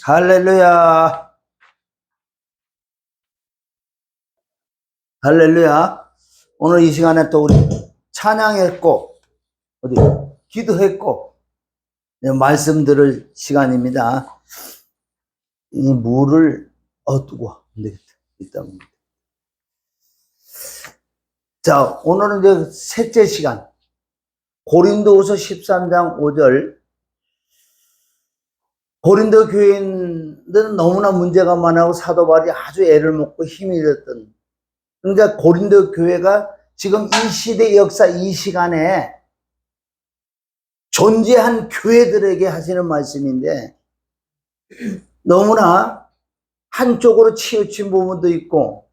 할렐루야. 할렐루야. 오늘 이 시간에 또 우리 찬양했고, 기도했고, 말씀 들을 시간입니다. 이 물을, 뜨거워. 안 되겠다. 이따 먹는다. 자, 오늘은 이제 셋째 시간. 고린도후서 13장 5절. 고린도 교인들은 너무나 문제가 많아고 사도 바울이 아주 애를 먹고 힘이 들었던, 그러니까 고린도 교회가 지금 이 시대 역사 이 시간에 존재한 교회들에게 하시는 말씀인데, 너무나 한쪽으로 치우친 부분도 있고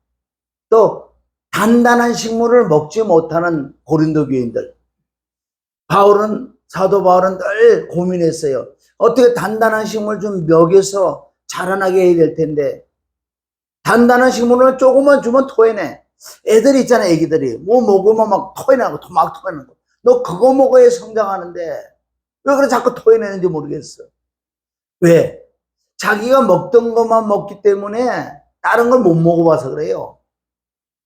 또 단단한 식물을 먹지 못하는 고린도 교인들. 사도 바울은 늘 고민했어요. 어떻게 단단한 식물 좀 먹여서 자라나게 해야 될 텐데, 단단한 식물을 조금만 주면 토해내. 애들 있잖아, 애기들이. 뭐 먹으면 막 토해내고, 막 토해내고. 너 그거 먹어야 성장하는데, 왜 그래 자꾸 토해내는지 모르겠어. 왜? 자기가 먹던 것만 먹기 때문에 다른 걸 못 먹어봐서 그래요.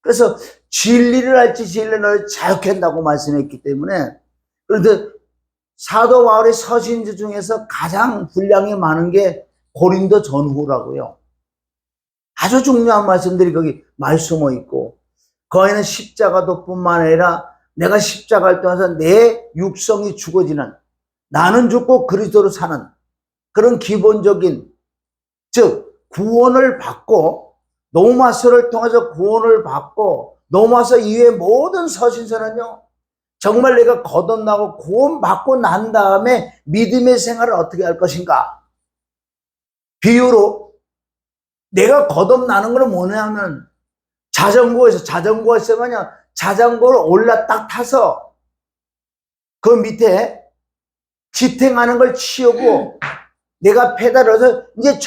그래서 진리를 알지 진리를 자유케한다고 말씀했기 때문에. 그런데 사도 바울의 서신지 중에서 가장 분량이 많은 게 고린도 전후라고요. 아주 중요한 말씀들이 거기 많이 숨어 있고, 거기는 십자가도 뿐만 아니라 내가 십자가를 통해서 내 육성이 죽어지는, 나는 죽고 그리스도로 사는 그런 기본적인, 즉 구원을 받고, 노마서를 통해서 구원을 받고, 노마서 이외의 모든 서신서는요, 정말 내가 거듭나고 구원받고 난 다음에 믿음의 생활을 어떻게 할 것인가. 비유로 내가 거듭나는 건 뭐냐면, 자전거가 있으면 자전거를 올라 딱 타서 그 밑에 지탱하는 걸 치우고 내가 페달을 이제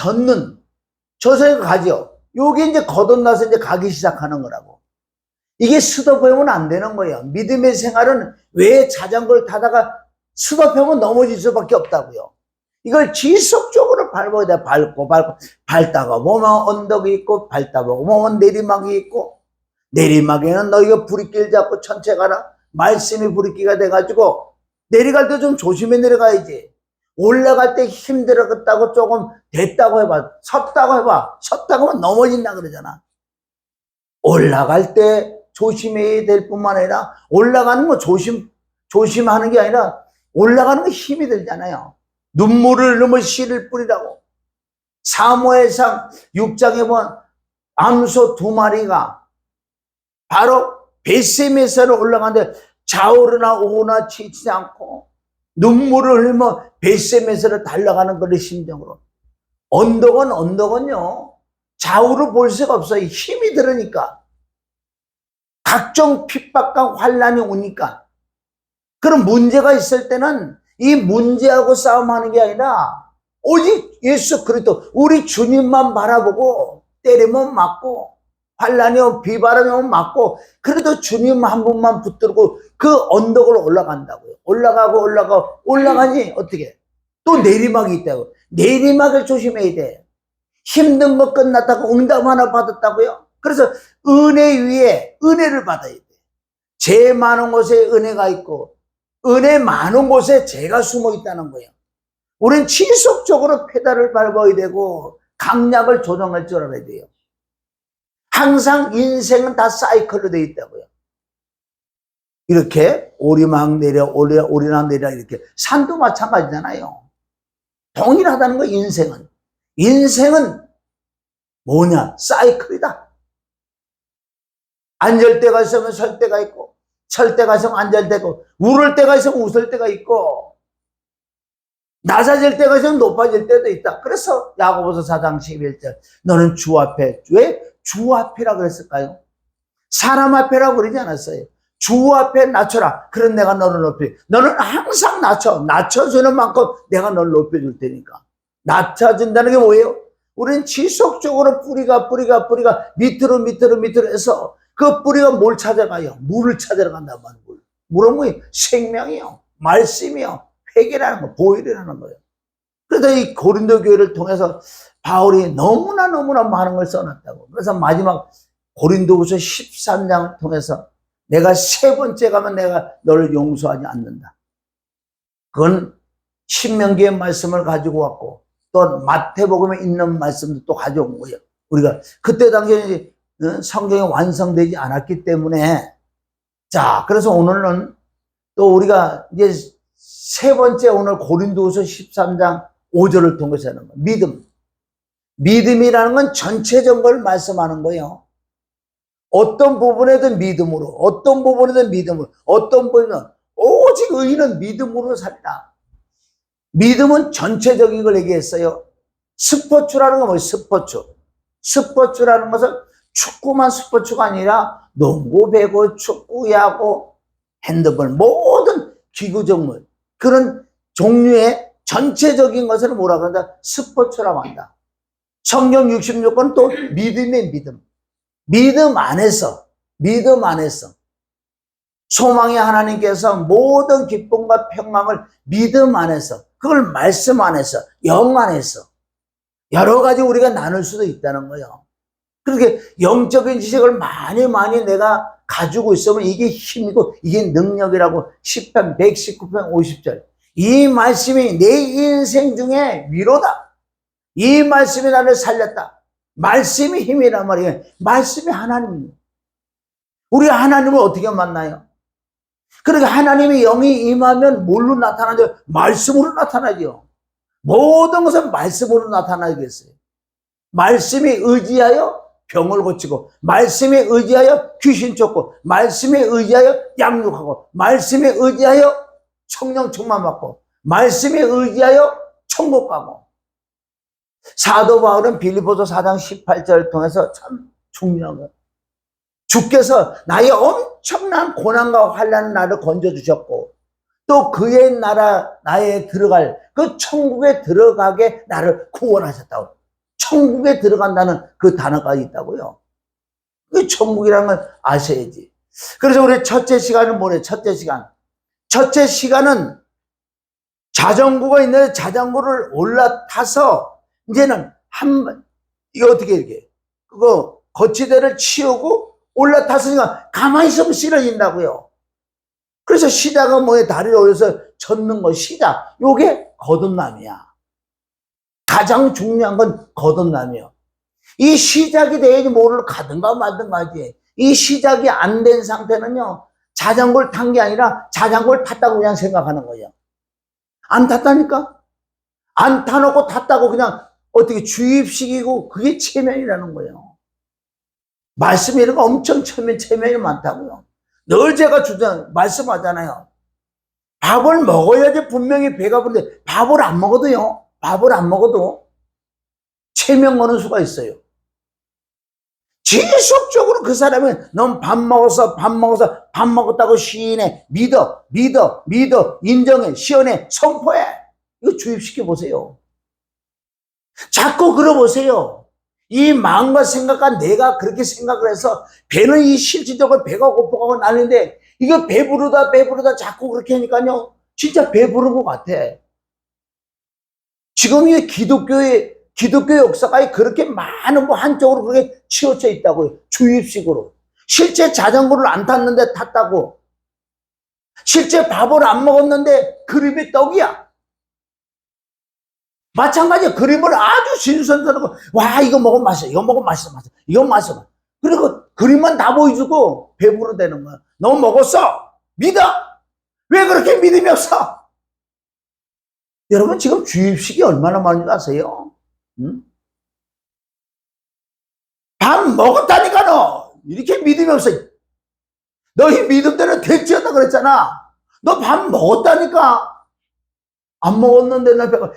저서 가죠. 요게 이제 거듭나서 이제 가기 시작하는 거라고. 이게 스톱하면 안 되는 거예요. 믿음의 생활은 왜 자전거를 타다가 스톱하면 넘어질 수밖에 없다고요. 이걸 지속적으로 밟아야 돼. 밟다가 보면 언덕이 있고, 밟다 보면 내리막이 있고, 내리막에는 너희가 부리길 잡고 천천히 가라. 말씀이 부리기가 돼가지고 내려갈 때 좀 조심해 내려가야지. 올라갈 때 힘들었다고 조금 됐다고 해봐. 섰다고 해봐. 섰다고 하면 넘어진다 그러잖아. 올라갈 때 조심해야 될 뿐만 아니라, 올라가는 거 조심하는 게 아니라 올라가는 거 힘이 들잖아요. 눈물을 흘리면 씨를 뿌리라고. 사무엘상 6장에 보면 암소 2마리가 바로 벳세메스로 올라가는데 좌우나 우나 치지 않고 눈물을 흘리며 벳세메스로 달려가는 그런 심정으로. 언덕은요, 좌우를 볼 수가 없어요. 힘이 들으니까. 각종 핍박과 환란이 오니까. 그런 문제가 있을 때는 이 문제하고 싸움하는 게 아니라 오직 예수 그리스도, 우리 주님만 바라보고, 때리면 맞고 환란이 오면, 비바람이 오면 맞고, 그래도 주님 한 분만 붙들고 그 언덕을 올라간다고요. 올라가니 어떻게 또 내리막이 있다고. 내리막을 조심해야 돼. 힘든 거 끝났다고 응답 하나 받았다고요. 그래서 은혜 위에 은혜를 받아야 돼. 죄 많은 곳에 은혜가 있고, 은혜 많은 곳에 죄가 숨어 있다는 거예요. 우리는 지속적으로 페달을 밟아야 되고 강약을 조정할 줄 알아야 돼요. 항상 인생은 다 사이클로 되어 있다고요. 이렇게 오리막 내려 오리락 내려, 이렇게 산도 마찬가지잖아요. 동일하다는 거. 인생은 뭐냐? 사이클이다. 앉을 때가 있으면 설 때가 있고, 설 때가 있으면 앉을 때가 있고, 울을 때가 있으면 웃을 때가 있고, 낮아질 때가 있으면 높아질 때도 있다. 그래서 야고보서 4장 11절, 너는 주 앞에, 왜 주 앞이라고 그랬을까요? 사람 앞에라고 그러지 않았어요. 주 앞에 낮춰라. 그럼 내가 너를 높여. 너는 항상 낮춰주는 만큼 내가 너를 높여줄 테니까. 낮춰준다는 게 뭐예요? 우리는 지속적으로 뿌리가 밑으로 해서 그 뿌리가 뭘 찾아가요? 물을 찾아러 간단 말이에요. 물은 뭐예요? 생명이요, 말씀이요, 회개라는 거, 보혈이라는 거예요. 그래서 이 고린도 교회를 통해서 바울이 너무나 많은 걸 써놨다고. 그래서 마지막 고린도후서 13장을 통해서 내가 세 번째 가면 내가 너를 용서하지 않는다. 그건 신명기의 말씀을 가지고 왔고 또 마태복음에 있는 말씀도 또 가져온 거예요. 우리가 그때 당시에 성경이 완성되지 않았기 때문에 자, 그래서 오늘은 또 우리가 이제 세 번째 오늘 고린도후서 13장 5절을 통해서 하는 거예요. 믿음. 믿음이라는 건 전체적인 걸 말씀하는 거예요. 어떤 부분에든 믿음으로, 어떤 부분에든 믿음으로, 어떤 부분은 오직 의인은 믿음으로 살리라. 믿음은 전체적인 걸 얘기했어요. 스포츠라는 건 뭐예요? 스포츠. 스포츠라는 것은 축구만 스포츠가 아니라 농구, 배구, 축구, 야구, 핸드볼, 모든 기구종물 그런 종류의 전체적인 것을 뭐라 그런다? 스포츠라고 한다. 성경 66권 또 믿음의 믿음. 믿음 안에서 소망의 하나님께서 모든 기쁨과 평강을 믿음 안에서 그걸 말씀 안에서 영 안에서 여러 가지 우리가 나눌 수도 있다는 거예요. 그렇게 영적인 지식을 많이 내가 가지고 있으면 이게 힘이고 이게 능력이라고 10편 119편 50절 이 말씀이 내 인생 중에 위로다. 이 말씀이 나를 살렸다. 말씀이 힘이란 말이에요. 말씀이 하나님이에요. 우리 하나님을 어떻게 만나요? 그러니까 하나님의 영이 임하면 뭘로 나타나죠? 말씀으로 나타나죠. 모든 것은 말씀으로 나타나겠어요. 말씀에 의지하여 병을 고치고 말씀에 의지하여 귀신 쫓고 말씀에 의지하여 양육하고 말씀에 의지하여 성령 충만 받고 말씀에 의지하여 천국 가고 사도 바울은 빌립보서 4장 18절을 통해서 참 중요한 거예요. 주께서 나의 엄청난 고난과 환난을 나를 건져주셨고 또 그의 나에 들어갈 그 천국에 들어가게 나를 구원하셨다고. 천국에 들어간다는 그 단어가 있다고요. 그 천국이라는 걸 아셔야지. 그래서 우리 첫째 시간은 뭐래요? 첫째 시간은 자전거가 있는데 자전거를 올라타서 이제는 이거 어떻게 이렇게 그거 거치대를 치우고 올라탔으니까 가만히 있으면 쓰러진다고요. 그래서 시다가 뭐에 다리를 올려서 젓는 거 시다. 요게 거듭남이야. 가장 중요한 건 거듭남이요. 이 시작이 돼야지 뭐를 가든가 말든가 하지. 이 시작이 안 된 상태는요. 자전거를 탄 게 아니라 자전거를 탔다고 그냥 생각하는 거예요. 안 탔다니까? 안 타놓고 탔다고 그냥 어떻게 주입식이고 그게 체면이라는 거예요. 말씀이 이런 거 엄청 체면이 많다고요. 늘 제가 말씀하잖아요. 밥을 먹어야지 분명히 배가 부른데 밥을 안 먹어도 체면 거는 수가 있어요. 지속적으로 그 사람이 넌 밥 먹었다고 시인해 믿어 인정해 시연해 선포해 이거 주입시켜 보세요. 자꾸 끌어보세요. 이 마음과 생각과 내가 그렇게 생각을 해서 배는 이 실질적으로 배가 고파가고 나는데 이거 배부르다 자꾸 그렇게 하니까요 진짜 배부른 것 같아. 지금 이 기독교 역사가 그렇게 많은 한쪽으로 그렇게 치우쳐 있다고요. 주입식으로. 실제 자전거를 안 탔는데 탔다고. 실제 밥을 안 먹었는데 그림이 떡이야. 마찬가지로 그림을 아주 신선하고 와 이거 먹으면 맛있어. 이거 먹으면 맛있어. 이거 맛있어. 그리고 그림만 다 보여주고 배부르 되는 거야. 너 먹었어? 믿어? 왜 그렇게 믿음이 없어? 여러분 지금 주입식이 얼마나 많은지 아세요? 응? 밥 먹었다니까 너 이렇게 믿음이 없어. 너희 믿음대로 될지어다 그랬잖아. 너 밥 먹었다니까. 안 먹었는데 나 배가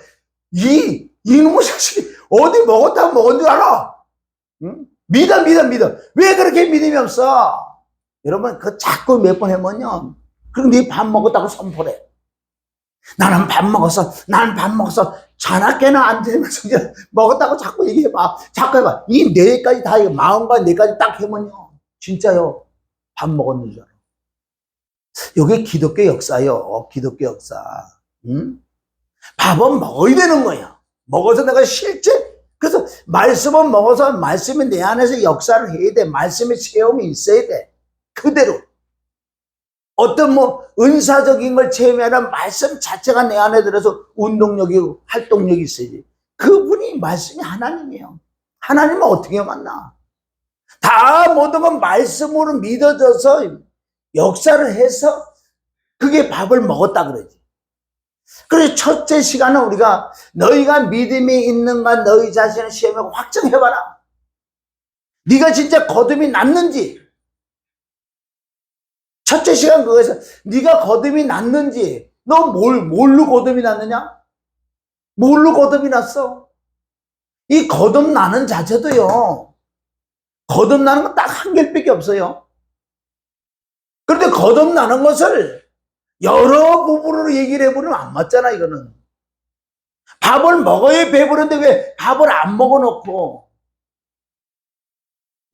이놈의 자식이 어디 먹었다고 먹은 줄 알아? 응? 믿어. 왜 그렇게 믿음이 없어? 여러분 그 자꾸 몇 번 해보면요. 그럼 네 밥 먹었다고 선포해. 나는 밥 먹었어. 자나깨나 안 되면서 그냥 먹었다고 자꾸 얘기해봐. 자꾸 해봐. 이 뇌까지 다 마음과 뇌까지 딱 해면요. 진짜요. 밥 먹었는 줄 알아. 이게 기독교 역사요. 기독교 역사. 응? 밥은 먹어야 되는 거야. 먹어서 내가 실제 그래서 말씀을 먹어서 말씀이 내 안에서 역사를 해야 돼. 말씀의 체험이 있어야 돼. 그대로. 어떤 은사적인 걸 체험하는 말씀 자체가 내 안에 들어서 운동력이, 활동력이 있어야지. 그분이 말씀이 하나님이에요. 하나님은 어떻게 만나? 다 모든 건 말씀으로 믿어져서 역사를 해서 그게 밥을 먹었다 그러지. 그래서 첫째 시간은 우리가 너희가 믿음이 있는가 너희 자신을 시험하고 확정해봐라. 네가 진짜 거듭이 났는지. 첫째 시간 그거에서 네가 거듭이 났는지. 너 뭘로 거듭이 났느냐? 뭘로 거듭이 났어? 이 거듭나는 자체도요, 거듭나는 건 딱 한 개밖에 없어요. 그런데 거듭나는 것을 여러 부분으로 얘기를 해보면 안 맞잖아. 이거는 밥을 먹어야 배부른데 왜 밥을 안 먹어놓고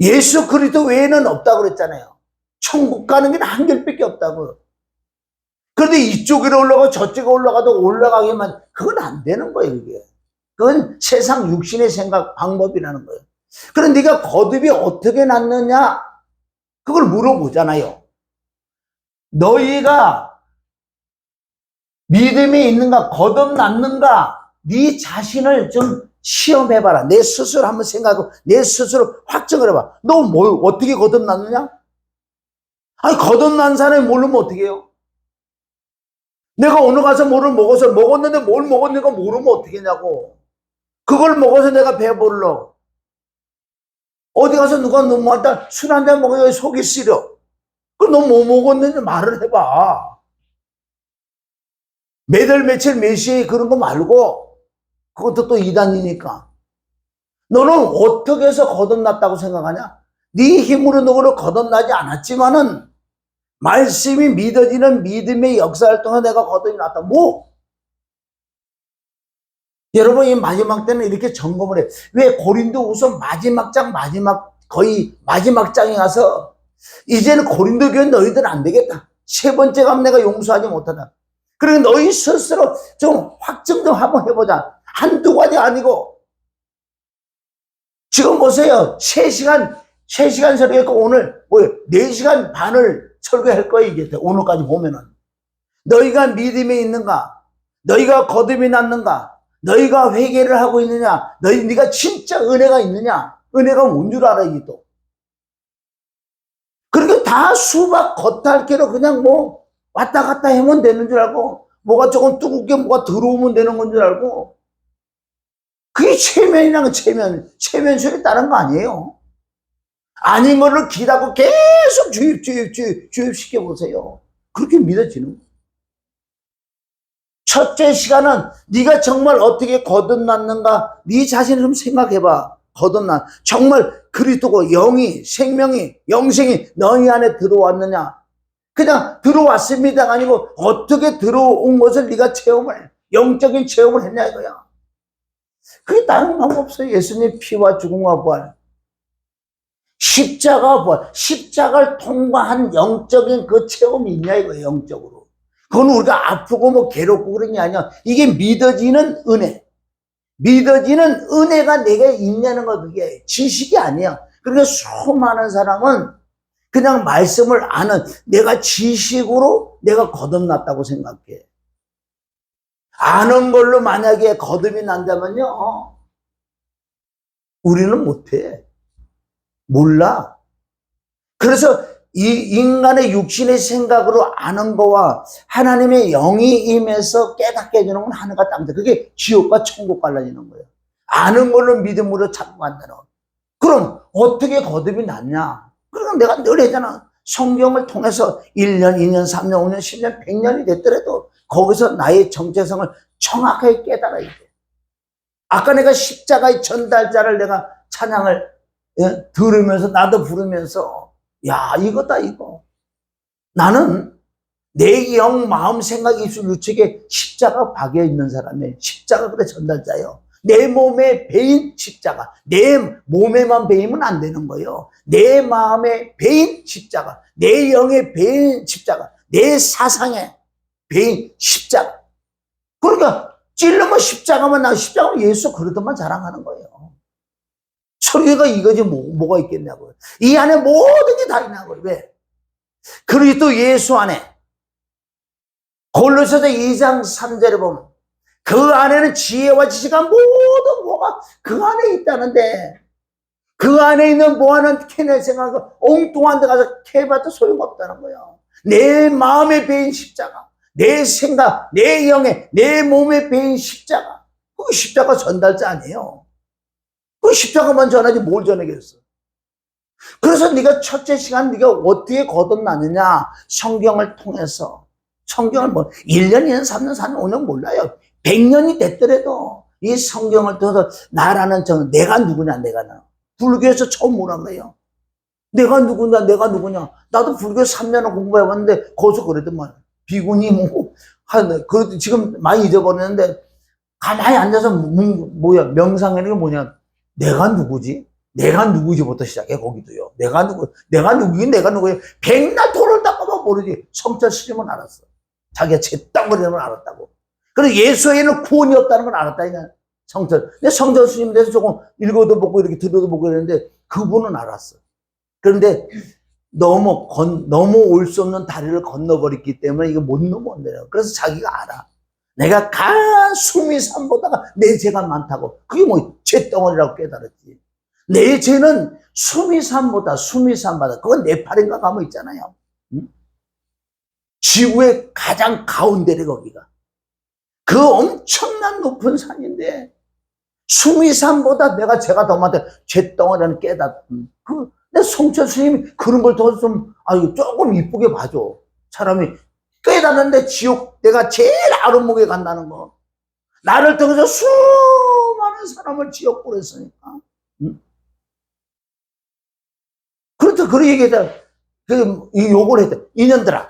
예수 그리스도 외에는 없다고 그랬잖아요. 천국 가는 게 한결밖에 없다고. 그런데 이쪽으로 올라가고 저쪽에 올라가도 올라가기만, 그건 안 되는 거예요. 그게 그건 세상 육신의 생각 방법이라는 거예요. 그럼 네가 거듭이 어떻게 났느냐, 그걸 물어보잖아요. 너희가 믿음이 있는가, 거듭났는가, 네 자신을 좀 시험해봐라. 내 스스로 한번 생각하고 내 스스로 확정을 해봐. 너 어떻게 거듭났느냐? 아니, 거듭난 사람이 모르면 어떻게 해요? 내가 오늘 가서 뭐를 먹었는데 뭘 먹었는가 모르면 어떻게 하냐고. 그걸 먹어서 내가 배불러. 어디 가서 누가 너무한다 술 한잔 먹어야 속이 쓰려. 그럼 너 뭐 먹었는지 말을 해봐. 매달 며칠 몇 시에 그런 거 말고, 그것도 또 이단이니까. 너는 어떻게 해서 거듭났다고 생각하냐? 네 힘으로 누구를 거듭나지 않았지만은 말씀이 믿어지는 믿음의 역사를 통해 내가 거듭이 났다. 여러분, 이 마지막 때는 이렇게 점검을 해. 왜 고린도후서 마지막 장, 거의 마지막 장에 가서 이제는 고린도 교회 너희들 안 되겠다. 세 번째 가면 내가 용서하지 못하다. 그러니 너희 스스로 좀 확정 좀 한번 해보자. 한두 가지 아니고. 지금 보세요. 3시간 설교했고 오늘 4시간 반을 설교할 거예요. 이게 오늘까지 보면은. 너희가 믿음이 있는가? 너희가 거듭이 났는가? 너희가 회개를 하고 있느냐? 네가 진짜 은혜가 있느냐? 은혜가 뭔 줄 알아, 이게 또. 그렇게 다 수박 겉핥기로 그냥 왔다 갔다 하면 되는 줄 알고, 뭐가 조금 뜨겁게 뭐가 들어오면 되는 건 줄 알고, 그게 체면이라는 거, 체면술이 다른 거 아니에요. 아닌 거를 기다고 계속 주입시켜보세요. 그렇게 믿어지는 거예요. 첫째 시간은 네가 정말 어떻게 거듭났는가, 네 자신을 좀 생각해봐. 거듭난, 정말 그리스도고 영이, 생명이, 영생이 너희 안에 들어왔느냐. 그냥 들어왔습니다가 아니고 어떻게 들어온 것을 네가 체험을 해. 영적인 체험을 했냐 이거야. 그게 다른 방법 없어요. 예수님 피와 죽음과 부활, 십자가 부활, 십자가를 통과한 영적인 그 체험이 있냐 이거예요. 영적으로. 그건 우리가 아프고 괴롭고 그런 게 아니야. 이게 믿어지는 은혜. 믿어지는 은혜가 내게 있냐는 거, 그게 지식이 아니야. 그러니까 수많은 사람은 그냥 말씀을 아는, 내가 지식으로 내가 거듭났다고 생각해. 아는 걸로 만약에 거듭이 난다면요, 우리는 못해. 몰라. 그래서 이 인간의 육신의 생각으로 아는 거와 하나님의 영이 임해서 깨닫게 해주는 건 하늘과 땅이다. 그게 지옥과 천국 갈라지는 거예요. 아는 걸로 믿음으로 찾고 간다는 거. 그럼 어떻게 거듭이 났냐? 그럼 내가 늘 하잖아. 성경을 통해서 1년, 2년, 3년, 5년, 10년, 100년이 됐더라도 거기서 나의 정체성을 정확하게 깨달아야 돼. 아까 내가 십자가의 전달자를 내가 찬양을 들으면서 나도 부르면서, 야, 이거다 이거. 나는 내 영, 마음, 생각, 입술, 유책에 십자가 박여 있는 사람이에요. 십자가 그래 전달자예요. 내 몸에 베인 십자가. 내 몸에만 베이면 안 되는 거예요. 내 마음에 베인 십자가. 내 영에 베인 십자가. 내 사상에 베인 십자가. 그러니까 찔르면 십자가만 나고, 십자가는 예수 그리스도만 자랑하는 거예요. 설교가 이거지 뭐가 있겠냐고요. 이 안에 모든 게 다 있냐고요. 왜? 그리스도 예수 안에 골로새서 2장 3절에 보면 그 안에는 지혜와 지식과 모든 뭐가 그 안에 있다는데 그 안에 있는 뭐하는 캐낼 생각하고 엉뚱한 데 가서 캐봐도 소용없다는 거예요. 내 마음에 베인 십자가, 내 생각, 내 영에, 내 몸에 베인 십자가. 그 십자가 전달자 아니에요. 그 십자가만 전하지 뭘 전하겠어. 그래서 네가 첫째 시간 네가 어떻게 거듭나느냐. 성경을 통해서. 성경을 뭐 1년, 2년, 3년, 4년, 5년 몰라요. 100년이 됐더라도 이 성경을 통해서 나라는 내가 누구냐, 내가 나. 불교에서 처음 뭐란 거예요. 내가 누구냐, 내가 누구냐. 나도 불교 3년을 공부해봤는데 거기서 그러더만. 비구니 뭐, 그 지금 많이 잊어버렸는데 가만히 앉아서 뭐야, 명상하는 게 뭐냐. 내가 누구지? 내가 누구지부터 시작해, 거기도요. 내가 누구긴 내가 누구야. 백날 돌을 닦아도 모르지. 성철 스님은 알았어. 자기가 제 땅거리는 알았다고. 그래서 예수에는 구원이 없다는 걸 알았다. 성철. 근데 성철 스님 대해서 조금 읽어도 보고 이렇게 들어도 보고 이랬는데 그분은 알았어. 그런데 너무 올 수 없는 다리를 건너버렸기 때문에 이거 못 넘어온대요. 그래서 자기가 알아. 내가 강한 수미산보다가 내 죄가 많다고. 그게 뭐 죄덩어리라고 깨달았지. 내 죄는 수미산보다 그건 네팔인가 가면 있잖아요. 응? 지구의 가장 가운데래 거기가. 그 엄청난 높은 산인데 수미산보다 내가 죄가 더 많다. 죄덩어리라는 깨닫은. 내 송철 스님이 그런 걸 더 좀 조금 이쁘게 봐줘. 사람이 깨닫는데 지옥 내가 제일 아랫목에 간다는 거. 나를 통해서 수많은 사람을 지옥 보냈으니까. 응? 그렇다. 그런 얘기했다. 욕을 했다. 이년들아,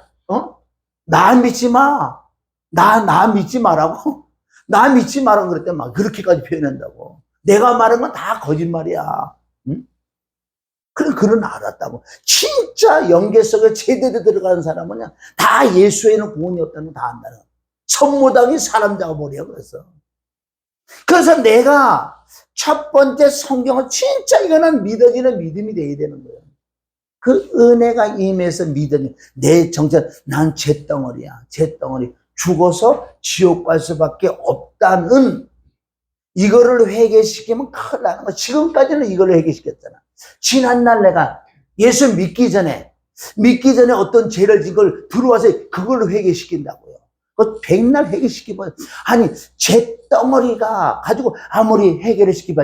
나 믿지 마. 나 믿지 마라고. 나 믿지 마라고 그랬대. 막 그렇게까지 표현한다고. 내가 말한 건 다 거짓말이야. 응? 그런 알았다고. 진짜 영계 속에 제대로 들어가는 사람은 다 예수에는 구원이 없다는 거 다 안다는. 선무당이 사람 잡아버려. 그래서 내가 첫 번째 성경을 진짜 이거는 믿어지는 믿음이 돼야 되는 거예요. 그 은혜가 임해서 믿으니 내 정체 난 잿덩어리야. 잿덩어리. 죽어서 지옥 갈 수밖에 없다는 이거를 회개시키면 큰일 나는 거야. 지금까지는 이걸 회개시켰잖아. 지난날 내가 예수 믿기 전에 어떤 죄를 지걸 들어와서 그걸로 회개시킨다고요. 그 백날 회개시키면 아니 잿덩어리가 가지고 아무리 회개를 시키봐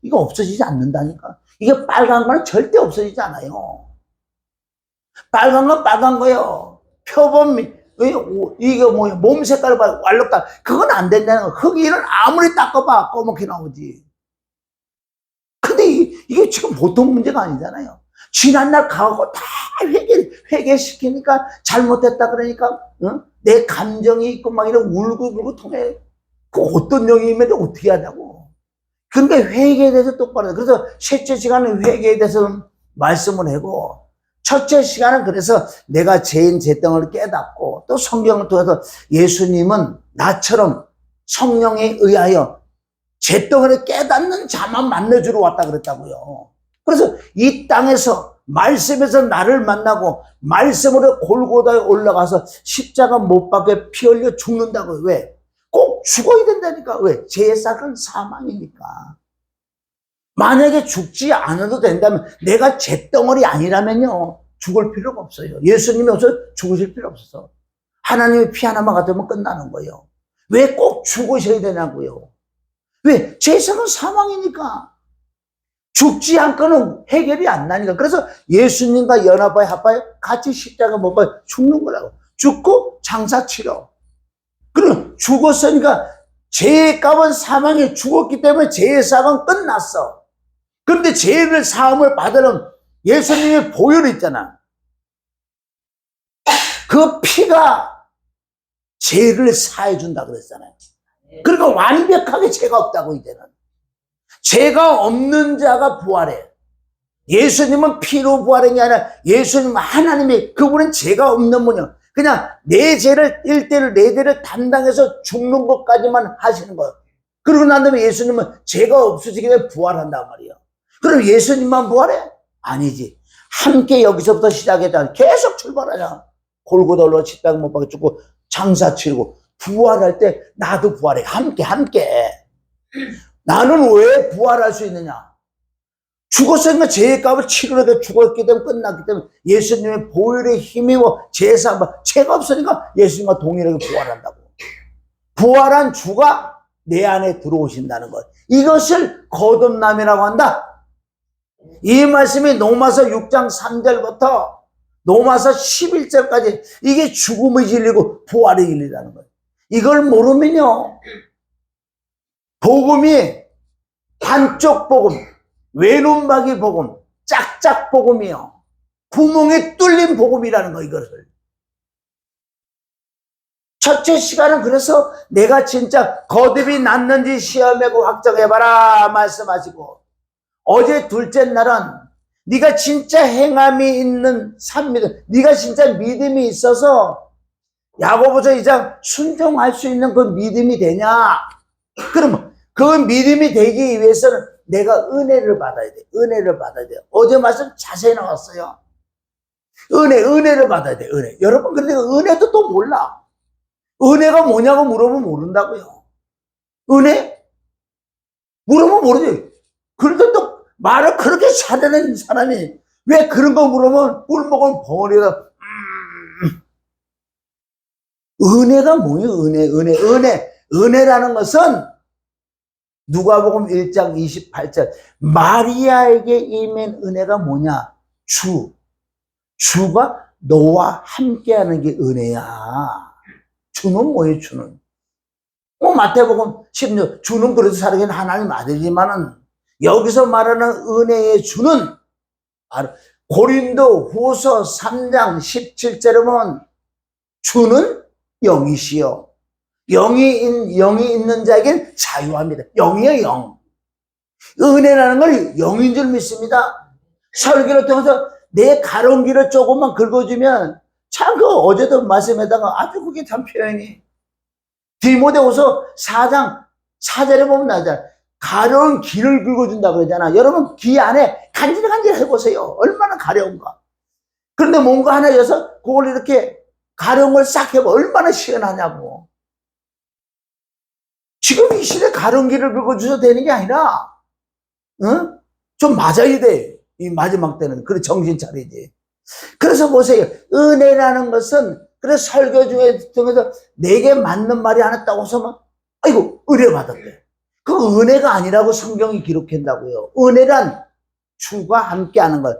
이거 없어지지 않는다니까. 이게 빨간 거는 절대 없어지지 않아요. 빨간 건 빨간 거예요. 표범 이게 뭐야 몸 색깔을 봐 왈록다 그건 안 된다는 거. 흑인은 아무리 닦아봐 검게 나오지. 근데 이게 지금 보통 문제가 아니잖아요. 지난날 가고 다 회개시키니까 잘못했다 그러니까 내 감정이 있고 막 이런 울고 통해. 그 어떤 영이면 어떻게 하냐고. 그러니까 회개에 대해서 똑바로 해. 그래서 셋째 시간은 회개에 대해서 말씀을 하고 첫째 시간은 그래서 내가 죄인 죄덩어리를 깨닫고 또 성경을 통해서 예수님은 나처럼 성령에 의하여 죄덩어리를 깨닫는 자만 만나주러 왔다 그랬다고요. 그래서 이 땅에서 말씀에서 나를 만나고 말씀으로 골고다에 올라가서 십자가 못 박혀 피 흘려 죽는다고요. 왜? 꼭 죽어야 된다니까. 왜? 죄의 싹은 사망이니까. 만약에 죽지 않아도 된다면 내가 잿덩어리 아니라면요 죽을 필요가 없어요. 예수님이 없어서 죽으실 필요 없어서 하나님의 피 하나만 가지면 끝나는 거예요. 왜 꼭 죽으셔야 되냐고요. 왜? 죄성은 사망이니까. 죽지 않고는 해결이 안 나니까. 그래서 예수님과 연합하여 합하여 같이 십자가 못 박혀 죽는 거라고. 죽고 장사 치러. 그럼 죽었으니까 죄의 값은 사망에 죽었기 때문에 죄의 삭은 끝났어. 그런데 죄를 사함을 받으려면 예수님의 보혈이 있잖아. 그 피가 죄를 사해준다 그랬잖아요. 그러니까 완벽하게 죄가 없다고 이제는. 죄가 없는 자가 부활해. 예수님은 피로 부활한 게 아니라 예수님은 하나님이 그분은 죄가 없는 분이요. 그냥 내 죄를 1대를 4대를 담당해서 죽는 것까지만 하시는 거예요. 그러고 난 다음에 예수님은 죄가 없어지기 때문에 부활한단 말이에요. 그럼 예수님만 부활해? 아니지. 함께 여기서부터 시작했다. 계속 출발하냐. 골고다로 십자가 못 박혀 죽고 장사 치르고 부활할 때 나도 부활해. 함께. 나는 왜 부활할 수 있느냐? 죽었으니까 죄의 값을 치르게 죽었기 때문에 끝났기 때문에 예수님의 보혈의 힘이고 제사 죄가 없으니까 예수님과 동일하게 부활한다고. 부활한 주가 내 안에 들어오신다는 것. 이것을 거듭남이라고 한다. 이 말씀이 로마서 6장 3절부터 로마서 11절까지 이게 죽음의 진리고 부활의 진리라는 거예요. 이걸 모르면요, 복음이 반쪽 복음, 외눈박이 복음, 짝짝 복음이요, 구멍에 뚫린 복음이라는 거. 이것을 첫째 시간은 그래서 내가 진짜 거듭이 났는지 시험해고 확정해봐라 말씀하시고, 어제 둘째 날은 네가 진짜 행함이 있는 삶, 네가 진짜 믿음이 있어서 야고보서 2장 순종할 수 있는 그 믿음이 되냐? 그럼 그 믿음이 되기 위해서는 내가 은혜를 받아야 돼. 은혜를 받아야 돼. 어제 말씀 자세히 나왔어요. 은혜를 받아야 돼. 은혜. 여러분, 그런데 은혜도 또 몰라. 은혜가 뭐냐고 물어보면 모른다고요. 은혜? 물어보면 모르지. 그런데 또 말을 그렇게 잘하는 사람이 왜 그런 거 물으면 꿀먹을 벙어리가 은혜가 뭐예요? 은혜라는 것은 누가복음 1장 28절 마리아에게 임한 은혜가 뭐냐? 주가 너와 함께하는 게 은혜야. 주는 뭐예요? 주는 마태복음 16 주는 그래도 살아계신 하나님 아들이지만은 여기서 말하는 은혜의 주는 고린도 후서 3장 17절에 보면 주는 영이시여. 영이 있는 자에겐 자유합니다. 영이에요, 영. 은혜라는 걸 영인 줄 믿습니다. 설교를 통해서 내 가려운 길을 조금만 긁어주면 참 그 어제도 말씀에다가 아주 그게 참 표현이 디모데후서 4장 4절에 보면 나잖아. 가려운 길을 긁어준다 그러잖아. 여러분 귀 안에 간질간질 해보세요. 얼마나 가려운가. 그런데 뭔가 하나 여서 그걸 이렇게 가려운 걸 싹 해봐. 얼마나 시원하냐고. 지금 이 시대 가려운 길을 긁어주셔도 되는 게 아니라 좀 맞아야 돼. 이 마지막 때는. 그래 정신 차리지. 그래서 보세요. 은혜라는 것은 그래서 설교 중에서 내게 맞는 말이 하나 따고 서면 아이고 은혜 받았대. 그 은혜가 아니라고 성경이 기록한다고요. 은혜란 주가 함께하는 것.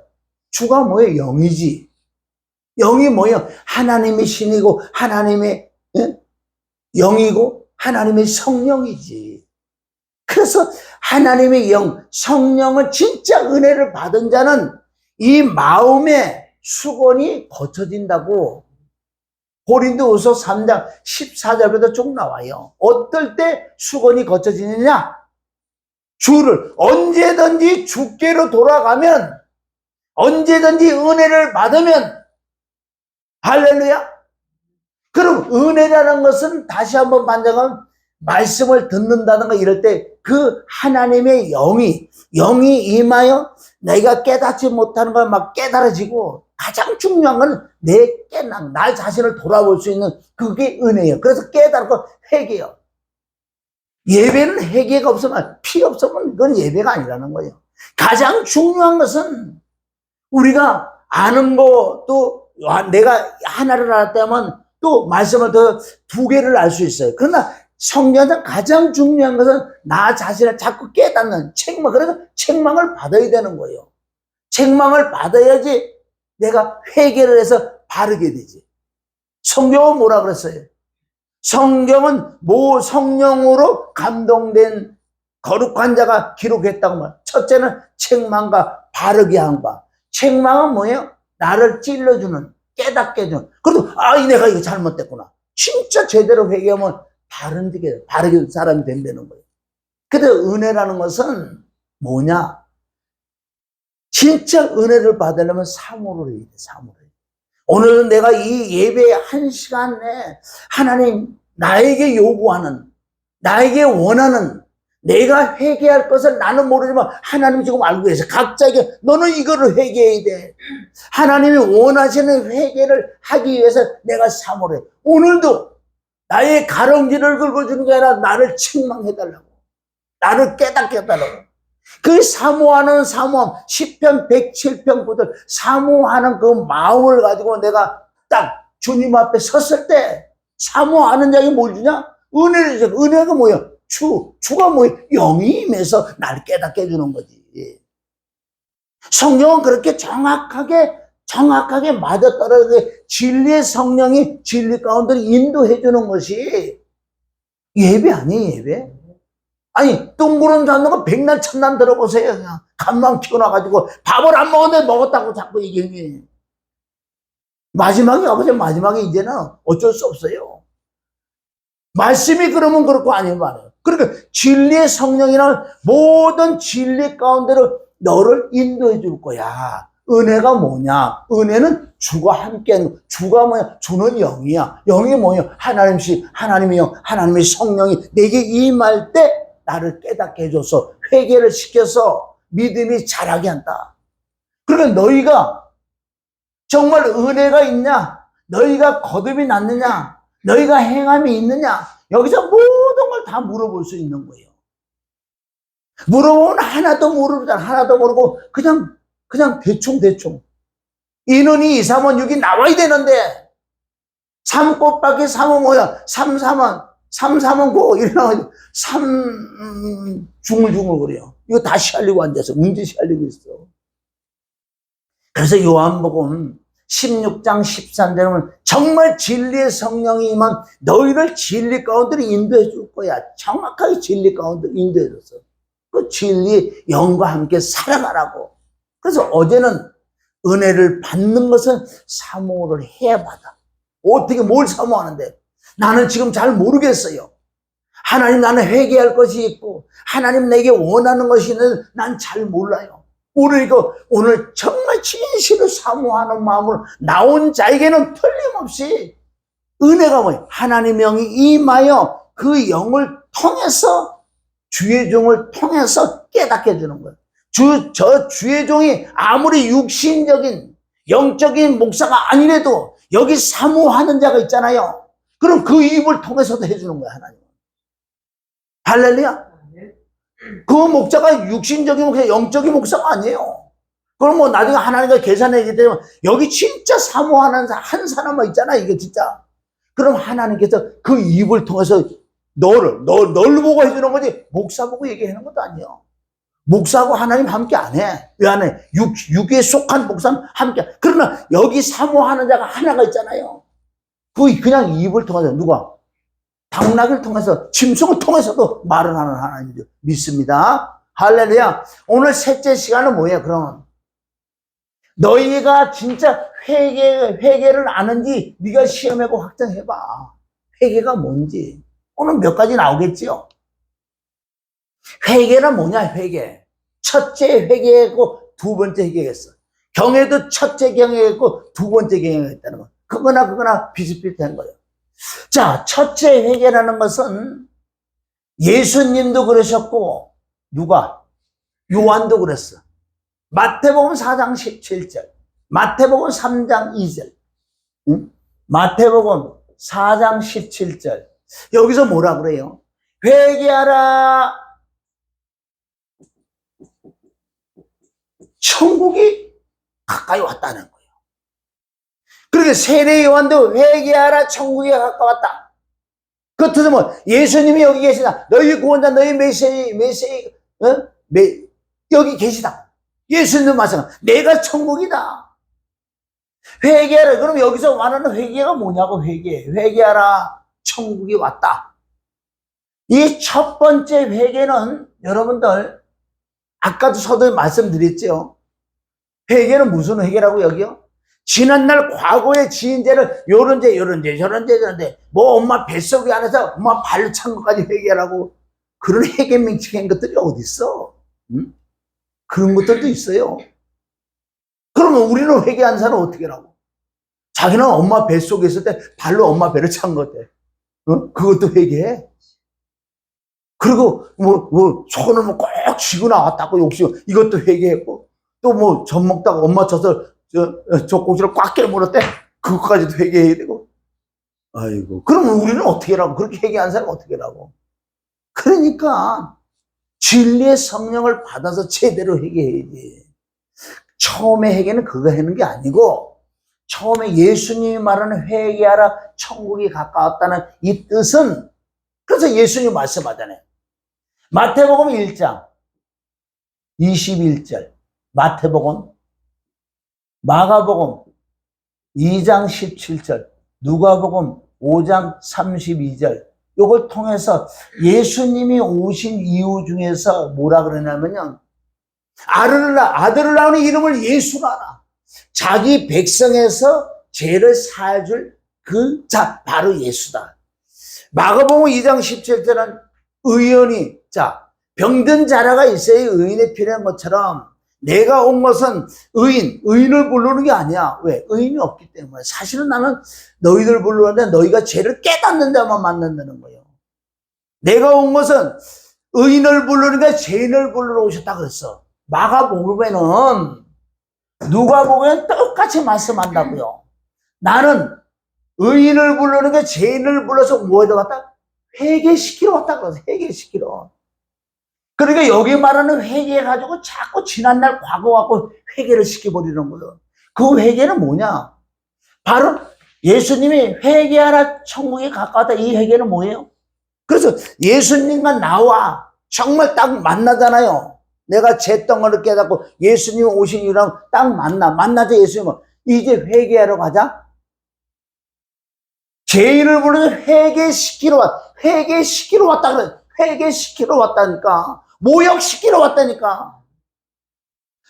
주가 뭐예요? 영이지. 영이 뭐예요? 하나님의 신이고 하나님의 영이고 하나님의 성령이지. 그래서 하나님의 영, 성령을 진짜 은혜를 받은 자는 이 마음의 수건이 거쳐진다고 고린도후서 3장 14절부터 쭉 나와요. 어떨 때 수건이 거쳐지느냐? 주를 언제든지 주께로 돌아가면, 언제든지 은혜를 받으면, 할렐루야. 그럼 은혜라는 것은 다시 한번 반장하면 말씀을 듣는다든가 이럴 때 그 하나님의 영이 임하여 내가 깨닫지 못하는 걸 막 깨달아지고, 가장 중요한 건 나 자신을 돌아볼 수 있는 그게 은혜예요. 그래서 깨달고 회개요. 예배는 회개가 없으면, 피 없으면 그건 예배가 아니라는 거예요. 가장 중요한 것은 우리가 아는 거, 또 내가 하나를 알았다면 또 말씀을 더 두 개를 알 수 있어요. 그러나 성경에서 가장 중요한 것은 나 자신을 자꾸 깨닫는 책망. 그래서 책망을 받아야 되는 거예요. 책망을 받아야지 내가 회개를 해서 바르게 되지. 성경은 뭐라 그랬어요? 성경은 성령으로 감동된 거룩한 자가 기록했다고 말. 첫째는 책망과 바르게 한 바. 책망은 뭐예요? 나를 찔러주는, 깨닫게 해주는. 그래도 내가 이거 잘못됐구나. 진짜 제대로 회개하면 바르게 사람이 된다는 거예요. 근데 은혜라는 것은 뭐냐? 진짜 은혜를 받으려면 사모를 해야 돼, 사모를. 오늘은 내가 이 예배 1시간 내에 하나님 나에게 요구하는, 나에게 원하는, 내가 회개할 것을 나는 모르지만 하나님이 지금 알고 계세요. 각자에게 너는 이거를 회개해야 돼. 하나님이 원하시는 회개를 하기 위해서 내가 사모해. 오늘도 나의 가렁지를 긁어주는 게 아니라 나를 책망해달라고. 나를 깨닫게 해달라고. 그 사모하는 사모함, 시편 107편부터 사모하는 그 마음을 가지고 내가 딱 주님 앞에 섰을 때 사모하는 자에게 뭘 주냐? 은혜를 줘. 은혜가 뭐야? 주가 뭐야? 영이 임해서 나를 깨닫게 해주는 거지. 성경은 그렇게 정확하게 맞아떨어지게 진리의 성령이 진리 가운데 인도해 주는 것이 예배 아니에요, 예배? 아니, 둥그런 잡는 백날 천난 들어보세요. 그냥 간만 키워놔가지고 밥을 안 먹었는데 먹었다고 자꾸 얘기해. 마지막에 아버지, 마지막에 이제는 어쩔 수 없어요. 말씀이 그러면 그렇고 아니면 말이에요. 그러니까 진리의 성령이란 모든 진리 가운데로 너를 인도해 줄 거야. 은혜가 뭐냐? 은혜는 주가 함께하는 거. 주가 뭐냐? 주는 영이야. 영이 뭐냐? 하나님의 영, 하나님의 성령이 내게 임할 때 나를 깨닫게 해줘서 회개를 시켜서 믿음이 자라게 한다. 그러니까 너희가 정말 은혜가 있냐? 너희가 거듭이 났느냐? 너희가 행함이 있느냐? 여기서 모든 걸 다 물어볼 수 있는 거예요. 물어보면 하나도 모르잖아. 하나도 모르고 그냥 대충. 인원이 2, 3원 6이 나와야 되는데 3 곱하기 3은 뭐야? 3, 3은 9 이러나 3 중얼중얼거려요. 이거 다 시알리고 앉아서 문제 시알리고 있어. 그래서 요한복음 16장 13절은 정말 진리의 성령이 임한 너희를 진리 가운데로 인도해 줄 거야. 정확하게 진리 가운데로 인도해 줬어. 그 진리 영과 함께 살아가라고. 그래서 어제는 은혜를 받는 것은 사모를 해야 받아. 어떻게 뭘 사모하는데? 나는 지금 잘 모르겠어요. 하나님, 나는 회개할 것이 있고 하나님 내게 원하는 것이 있는데 난 잘 몰라요. 그러니까 오늘 정말 진실을 사모하는 마음으로 나온 자에게는 틀림없이 은혜가 뭐예요? 하나님의 영이 임하여 그 영을 통해서 주의 종을 통해서 깨닫게 해주는 거예요. 저 주의 종이 아무리 육신적인 영적인 목사가 아니래도 여기 사모하는 자가 있잖아요. 그럼 그 입을 통해서도 해주는 거예요, 하나님. 할렐루야. 그 목자가 육신적인 목사, 영적인 목사가 아니에요. 그럼 뭐 나중에 하나님과 계산하기 때문에 여기 진짜 사모하는 한 사람만 있잖아, 이게 진짜. 그럼 하나님께서 그 입을 통해서 너를 보고 해주는 거지, 목사 보고 얘기하는 것도 아니에요. 목사하고 하나님 함께 안 해. 왜 안 해? 육에 속한 목사는 함께. 그러나 여기 사모하는 자가 하나가 있잖아요. 그냥 입을 통해서 누가? 당나귀를 통해서, 짐승을 통해서도 말을 하는 하나님이죠. 믿습니다. 할렐루야. 오늘 셋째 시간은 뭐예요, 그러면? 너희가 진짜 회개를 아는지 네가 시험해보고 확정해봐. 회개가 뭔지. 오늘 몇 가지 나오겠지요? 회개는 뭐냐, 회개. 첫째 회개했고 두 번째 회개했어. 경외도 첫째 경외했고 두 번째 경외했다는 거. 그거나 비슷비슷한 거예요. 자, 첫째 회개라는 것은 예수님도 그러셨고 누가? 요한도 그랬어. 마태복음 4장 17절, 마태복음 3장 2절, 마태복음 4장 17절. 여기서 뭐라 그래요? 회개하라, 천국이 가까이 왔다는 거예요. 그러니까 세례 요한도 회개하라, 천국이 가까웠다. 그 뜻은 뭐, 예수님이 여기 계시다. 너희 구원자, 너희 메시아, 여기 계시다. 예수님도 마찬가지. 내가 천국이다. 회개하라. 그럼 여기서 말하는 회개가 뭐냐고, 회개하라, 천국이 왔다. 이 첫 번째 회개는 여러분들, 아까도 서두에 말씀드렸죠. 회개는 무슨 회개라고 여기요? 지난날 과거의 지은 죄를 요런 죄, 저런 죄, 뭐 엄마 뱃속에 안에서 엄마 발로 찬 것까지 회개하라고. 그런 회개 명칭한 것들이 어디 있어? 응? 그런 것들도 있어요. 그러면 우리는 회개한 사람은 어떻게 하라고? 자기는 엄마 뱃속에 있을 때 발로 엄마 배를 찬 것 같아. 어? 그것도 회개해? 그리고 손을 꼭 쥐고 나왔다고 욕심, 이것도 회개했고, 또 젖 먹다가 엄마 젖을, 젖꼭지를 꽉 깨물었대. 그것까지도 회개해야 되고. 아이고. 그럼 우리는 어떻게 하라고? 그렇게 회개한 사람 어떻게 하라고? 그러니까, 진리의 성령을 받아서 제대로 회개해야지. 처음에 회개는 그거 하는 게 아니고, 처음에 예수님이 말하는 회개하라, 천국이 가까웠다는 이 뜻은, 그래서 예수님이 말씀하잖아요. 마태복음 1장 21절, 마태복음, 마가복음 2장 17절, 누가복음 5장 32절, 이걸 통해서 예수님이 오신 이유 중에서 뭐라 그러냐면요, 아들을 낳은 이름을 예수라라. 자기 백성에서 죄를 사해줄 그 자, 바로 예수다. 마가복음 2장 17절은 의인이, 병든 자라가 있어야 의인이 필요한 것처럼, 내가 온 것은 의인을 부르는 게 아니야. 왜? 의인이 없기 때문에. 사실은 나는 너희들 부르는데 너희가 죄를 깨닫는 자만 만난다는 거예요. 내가 온 것은 의인을 부르는 게 죄인을 부르러 오셨다 그랬어. 마가복음에는, 누가복음에는 똑같이 말씀한다고요. 나는 의인을 부르는 게 죄인을 불러서 뭐에다 갔다? 회개시키러 왔다 그러서 회개시키러. 그러니까 여기 말하는 회개해가지고 자꾸 지난날 과거 갖고 회개를 시켜버리는 거예요. 그 회개는 뭐냐? 바로 예수님이 회개하라 천국이 가까웠다, 이 회개는 뭐예요? 그래서 예수님과 나와 정말 딱 만나잖아요. 내가 제 덩어리를 깨닫고 예수님 오신 이유랑 딱 만나자. 예수님은 이제 회개하러 가자. 죄인을 부르는 회개시키러 왔다 그래. 회개시키러 왔다니까. 모욕시키러 왔다니까.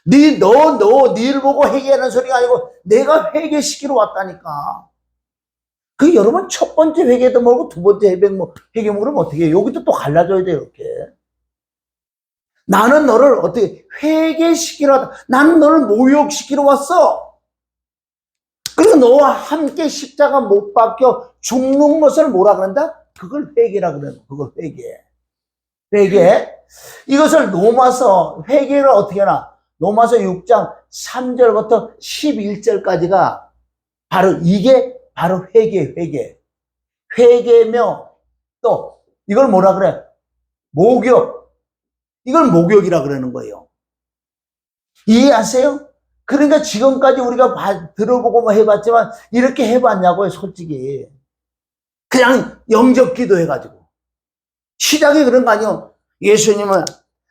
니를 보고 회개하는 소리가 아니고 내가 회개시키러 왔다니까. 그 여러분 첫 번째 회개도 모르고 두 번째 회개 모르면 어떻게 해요? 여기도 또 갈라져야 돼요, 이렇게. 나는 너를 어떻게 회개시키러 왔다. 나는 너를 모욕시키러 왔어. 그리고 너와 함께 십자가 못 박혀 죽는 것을 뭐라 그런다? 그걸 회개라 그래요. 그걸 회개. 이것을 로마서, 회개를 어떻게 하나? 로마서 6장 3절부터 11절까지가 바로 이게 바로 회개. 회개며 또 이걸 뭐라 그래? 목욕. 이걸 목욕이라 그러는 거예요. 이해하세요? 그러니까 지금까지 우리가 들어보고 해봤지만 이렇게 해봤냐고요, 솔직히. 그냥 영접 기도해가지고. 시작이 그런 거 아니에요. 예수님은,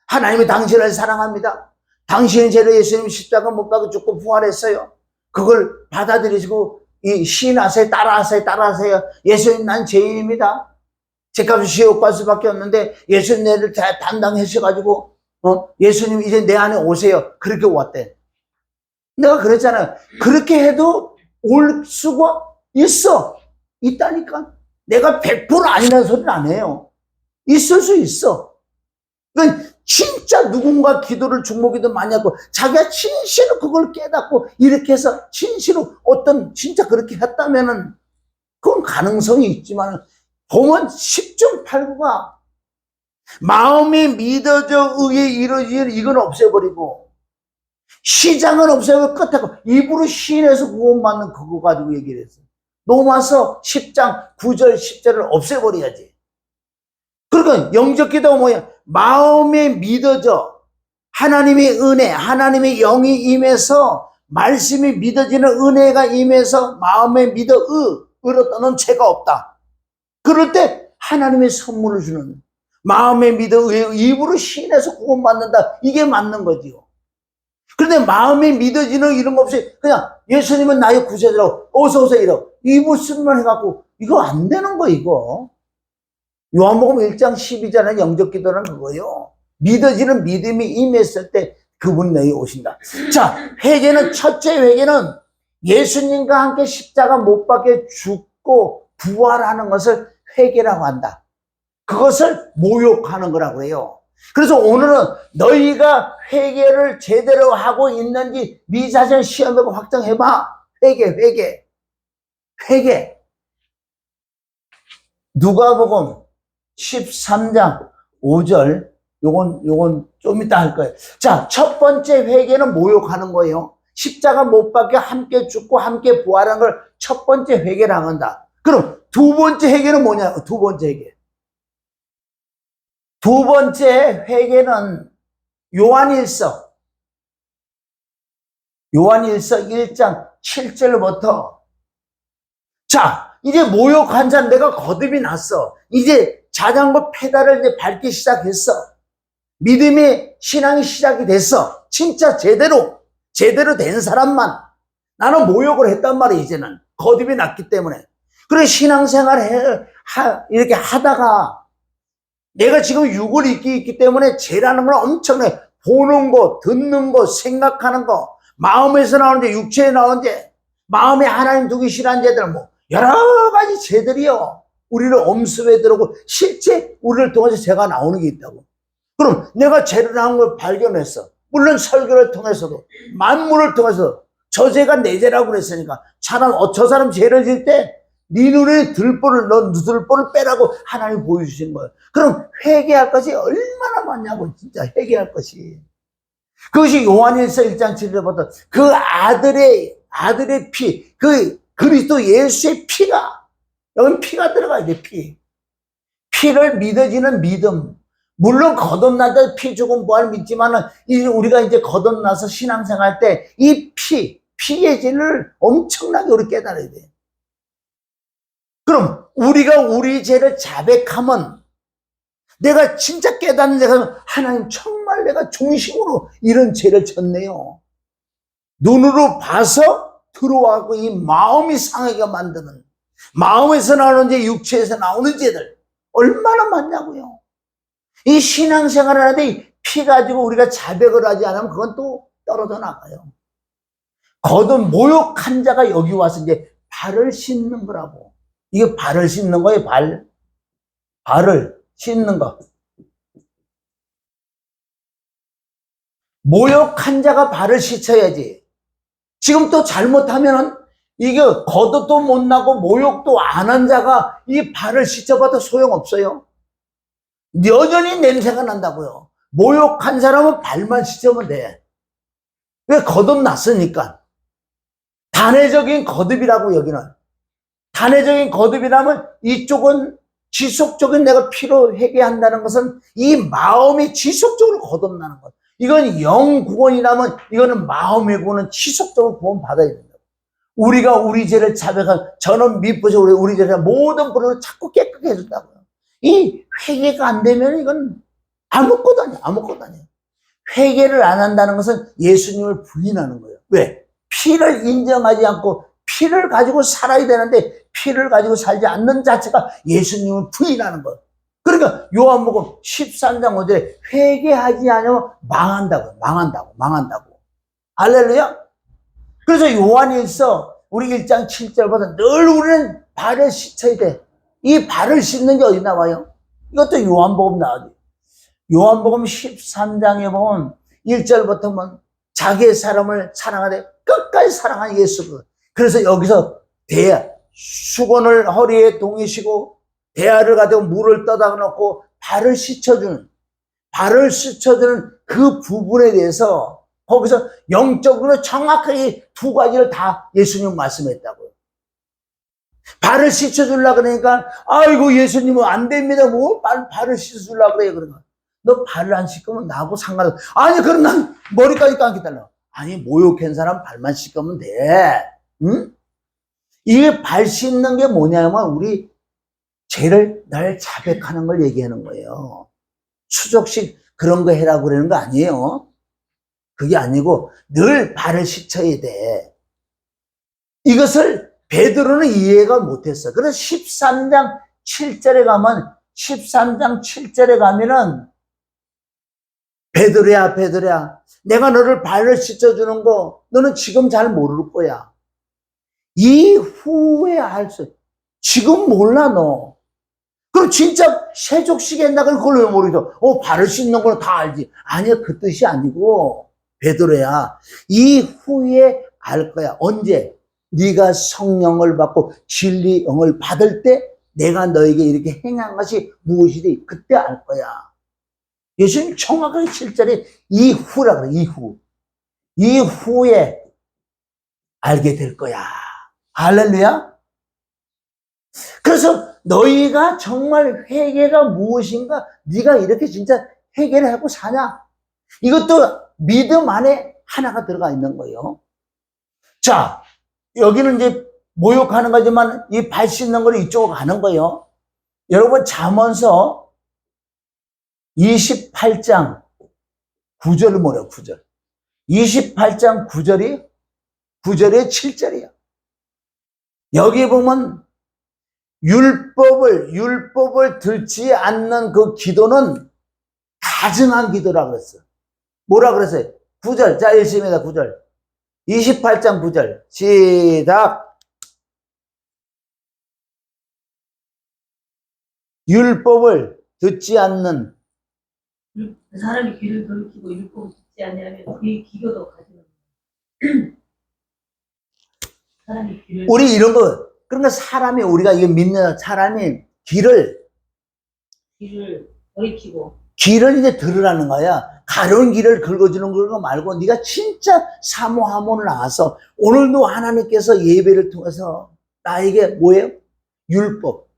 하나님이 당신을 사랑합니다. 당신의 죄로 예수님 십자가 못 박아 죽고 부활했어요. 그걸 받아들이시고 시인하세요. 따라하세요. 예수님, 난 죄인입니다. 죄값이 지옥 갈 수밖에 없는데 예수님 내를 담당하셔가지고 예수님 이제 내 안에 오세요. 그렇게 왔대. 내가 그랬잖아요. 그렇게 해도 올 수가 있다니까. 내가 100% 아니라는 소리는 안 해요. 있을 수 있어. 그러니까 진짜 누군가 기도를 중보기도 많이 하고 자기가 진실로 그걸 깨닫고 이렇게 해서 진실로 진짜 그렇게 했다면은 그건 가능성이 있지만 보면 10중 8구가 마음이 믿어져 의에 이루어지는 이건 없애버리고 시장은 없애고 끝하고 입으로 시인해서 구원받는 그거 가지고 얘기를 했어요. 로마서 10장 9절 10절을 없애버려야지. 그러니까 영적 기도가 뭐야? 마음에 믿어져 하나님의 은혜, 하나님의 영이 임해서 말씀이 믿어지는 은혜가 임해서 마음에 믿어 의로 떠는 죄가 없다. 그럴 때 하나님의 선물을 주는 마음에 믿어 입으로 시인해서 구원받는다. 이게 맞는 거지요. 그런데 마음에 믿어지는 이런 거 없이 그냥 예수님은 나의 구세주라고 어서 오세요 이러고 입을 쓰기만 해갖고 이거 안 되는 거 이거. 요한복음 1장 12절은 영적 기도는 그거예요. 믿어지는 믿음이 임했을 때 그분 내에 오신다. 자, 회개는 첫째 회개는 예수님과 함께 십자가 못 박혀 죽고 부활하는 것을 회개라고 한다. 그것을 모욕하는 거라고 해요. 그래서 오늘은 너희가 회개를 제대로 하고 있는지 네 자신을 시험해보고 확정해봐. 회개. 누가복음 13장 5절, 요건 좀 이따 할 거예요. 자, 첫 번째 회개는 모욕하는 거예요. 십자가 못 박혀 함께 죽고 함께 부활한 걸 첫 번째 회개를 한다. 그럼 두 번째 회개는 뭐냐? 두 번째 회개. 두 번째 회개는 요한일서 1장 7절부터 자, 이제 모욕한 자 내가 거듭이 났어. 이제 자전거 페달을 이제 밟기 시작했어. 믿음의 신앙이 시작이 됐어. 진짜 제대로 된 사람만. 나는 모욕을 했단 말이야, 이제는. 거듭이 났기 때문에. 그래, 신앙생활 이렇게 하다가 내가 지금 육을 있기 때문에 죄라는 걸 엄청나게 보는 거, 듣는 거, 생각하는 거, 마음에서 나오는 죄, 육체에 나오는 죄, 마음에 하나님 두기 싫어하는 죄들, 뭐 여러 가지 죄들이요. 우리를 엄습해 들어오고 실제 우리를 통해서 죄가 나오는 게 있다고. 그럼 내가 죄를 한 걸 발견했어. 물론 설교를 통해서도 만물을 통해서 저 죄가 내 죄라고 그랬으니까 저 사람 죄를 질 때 네 눈에 너 들보를 빼라고 하나님 보여주신 거예요. 그럼 회개할 것이 얼마나 많냐고. 진짜 회개할 것이. 그것이 요한일서 1장 7절부터 그 아들의 피, 그 그리스도 예수의 피가, 여기 피가 들어가야 돼. 피를 믿어지는 믿음. 물론 거듭난다, 피 죽음 부활 믿지만은 우리가 이제 거듭나서 신앙생활 때 이 피의 죄를 엄청나게 우리 깨달아야 돼. 그럼 우리가 우리 죄를 자백하면, 내가 진짜 깨닫는 데가 하나님 정말 내가 중심으로 이런 죄를 졌네요. 눈으로 봐서 들어와고 이 마음이 상하게 만드는, 마음에서 나오는 죄, 육체에서 나오는 죄들 얼마나 많냐고요. 이 신앙생활을 하는데 피 가지고 우리가 자백을 하지 않으면 그건 또 떨어져 나가요. 모욕한 자가 여기 와서 이제 발을 씻는 거라고. 이게 발을 씻는 거예요. 발을 씻는 거. 모욕한 자가 발을 씻어야지. 지금 또 잘못하면은 이게 거듭도 못 나고 모욕도 안 한 자가 이 발을 씻어봐도 소용없어요. 여전히 냄새가 난다고요. 모욕한 사람은 발만 씻으면 돼. 왜? 거듭났으니까. 단회적인 거듭이라고. 여기는 단회적인 거듭이라면 이쪽은 지속적인 내가 피로 회개한다는 것은 이 마음이 지속적으로 거듭나는 것. 이건 영 구원이라면 이거는 마음의 구원은 지속적으로 구원 받아야 된다. 우리가 우리 죄를 자백한 저는 미쁘죠. 우리 죄를 모든 불을 자꾸 깨끗게 해준다고요. 이 회개가 안 되면 이건 아무것도 아니야. 회개를 안 한다는 것은 예수님을 부인하는 거예요. 왜? 피를 인정하지 않고 피를 가지고 살아야 되는데 피를 가지고 살지 않는 자체가 예수님을 부인하는 거예요. 그러니까 요한복음 13장 5절에 회개하지 않으면 망한다고. 할렐루야. 그래서 요한일서 우리 1장 7절보다 늘 우리는 발을 씻어야 돼. 이 발을 씻는 게 어디 나와요? 이것도 요한복음 나와요. 요한복음 13장에 보면 1절부터 보면 자기의 사람을 사랑하되 끝까지 사랑한 예수. 그래서 여기서 수건을 허리에 동이시고 대야를 가지고 물을 떠다 놓고 발을 씻어주는 그 부분에 대해서 거기서 영적으로 정확하게 두 가지를 다 예수님 말씀했다고요. 발을 씻어주려고 그러니까 아이고 예수님은 안 됩니다. 뭐 발을 씻어주려고 그래요. 그러면 너 발을 안 씻으면 나하고 상관없어. 아니 그럼 난 머리까지 감기달라. 아니 모욕한 사람 발만 씻으면 돼. 응? 이게 발 씻는 게 뭐냐면 우리 죄를 날 자백하는 걸 얘기하는 거예요. 수족식 그런 거 해라고 그러는 거 아니에요. 그게 아니고 늘 발을 씻어야 돼. 이것을 베드로는 이해가 못했어. 그래서 13장 7절에 가면은 베드로야 내가 너를 발을 씻어주는 거 너는 지금 잘 모를 거야. 이후에 지금 몰라 너. 그럼 진짜 세족식 했나 그걸 왜 모르겠어. 발을 씻는 거는 다 알지. 아니야 그 뜻이 아니고 베드로야 이후에 알 거야. 언제? 네가 성령을 받고 진리 영을 받을 때 내가 너에게 이렇게 행한 것이 무엇이지 그때 알 거야. 예수님 정확하게 7절에 이후라 그래. 이후에 알게 될 거야. 할렐루야. 그래서 너희가 정말 회개가 무엇인가, 네가 이렇게 진짜 회개를 하고 사냐, 이것도 믿음 안에 하나가 들어가 있는 거예요. 자, 여기는 이제 모욕하는 거지만 이 발 씻는 거는 이쪽으로 가는 거예요. 여러분, 잠언서 28장 9절을 뭐래요? 9절. 28장 9절에 7절이에요. 여기 보면 율법을 듣지 않는 그 기도는 가증한 기도라고 그랬어요. 뭐라 그랬어요? 9절. 자, 읽습니다. 9절. 28장 9절. 시작. 율법을 듣지 않는, 사람이 귀를 돌이키고 율법을 듣지 아니하면 그의 기교도 가지는 사람이 귀를 우리 이런 거, 그러니까 사람이, 우리가 이거 믿는 사람이 길을 돌이키고 이제 들으라는 거야. 가려운 길을 긁어주는 거 말고 네가 진짜 사모함으로 나와서 오늘도 하나님께서 예배를 통해서 나에게 뭐예요? 율법.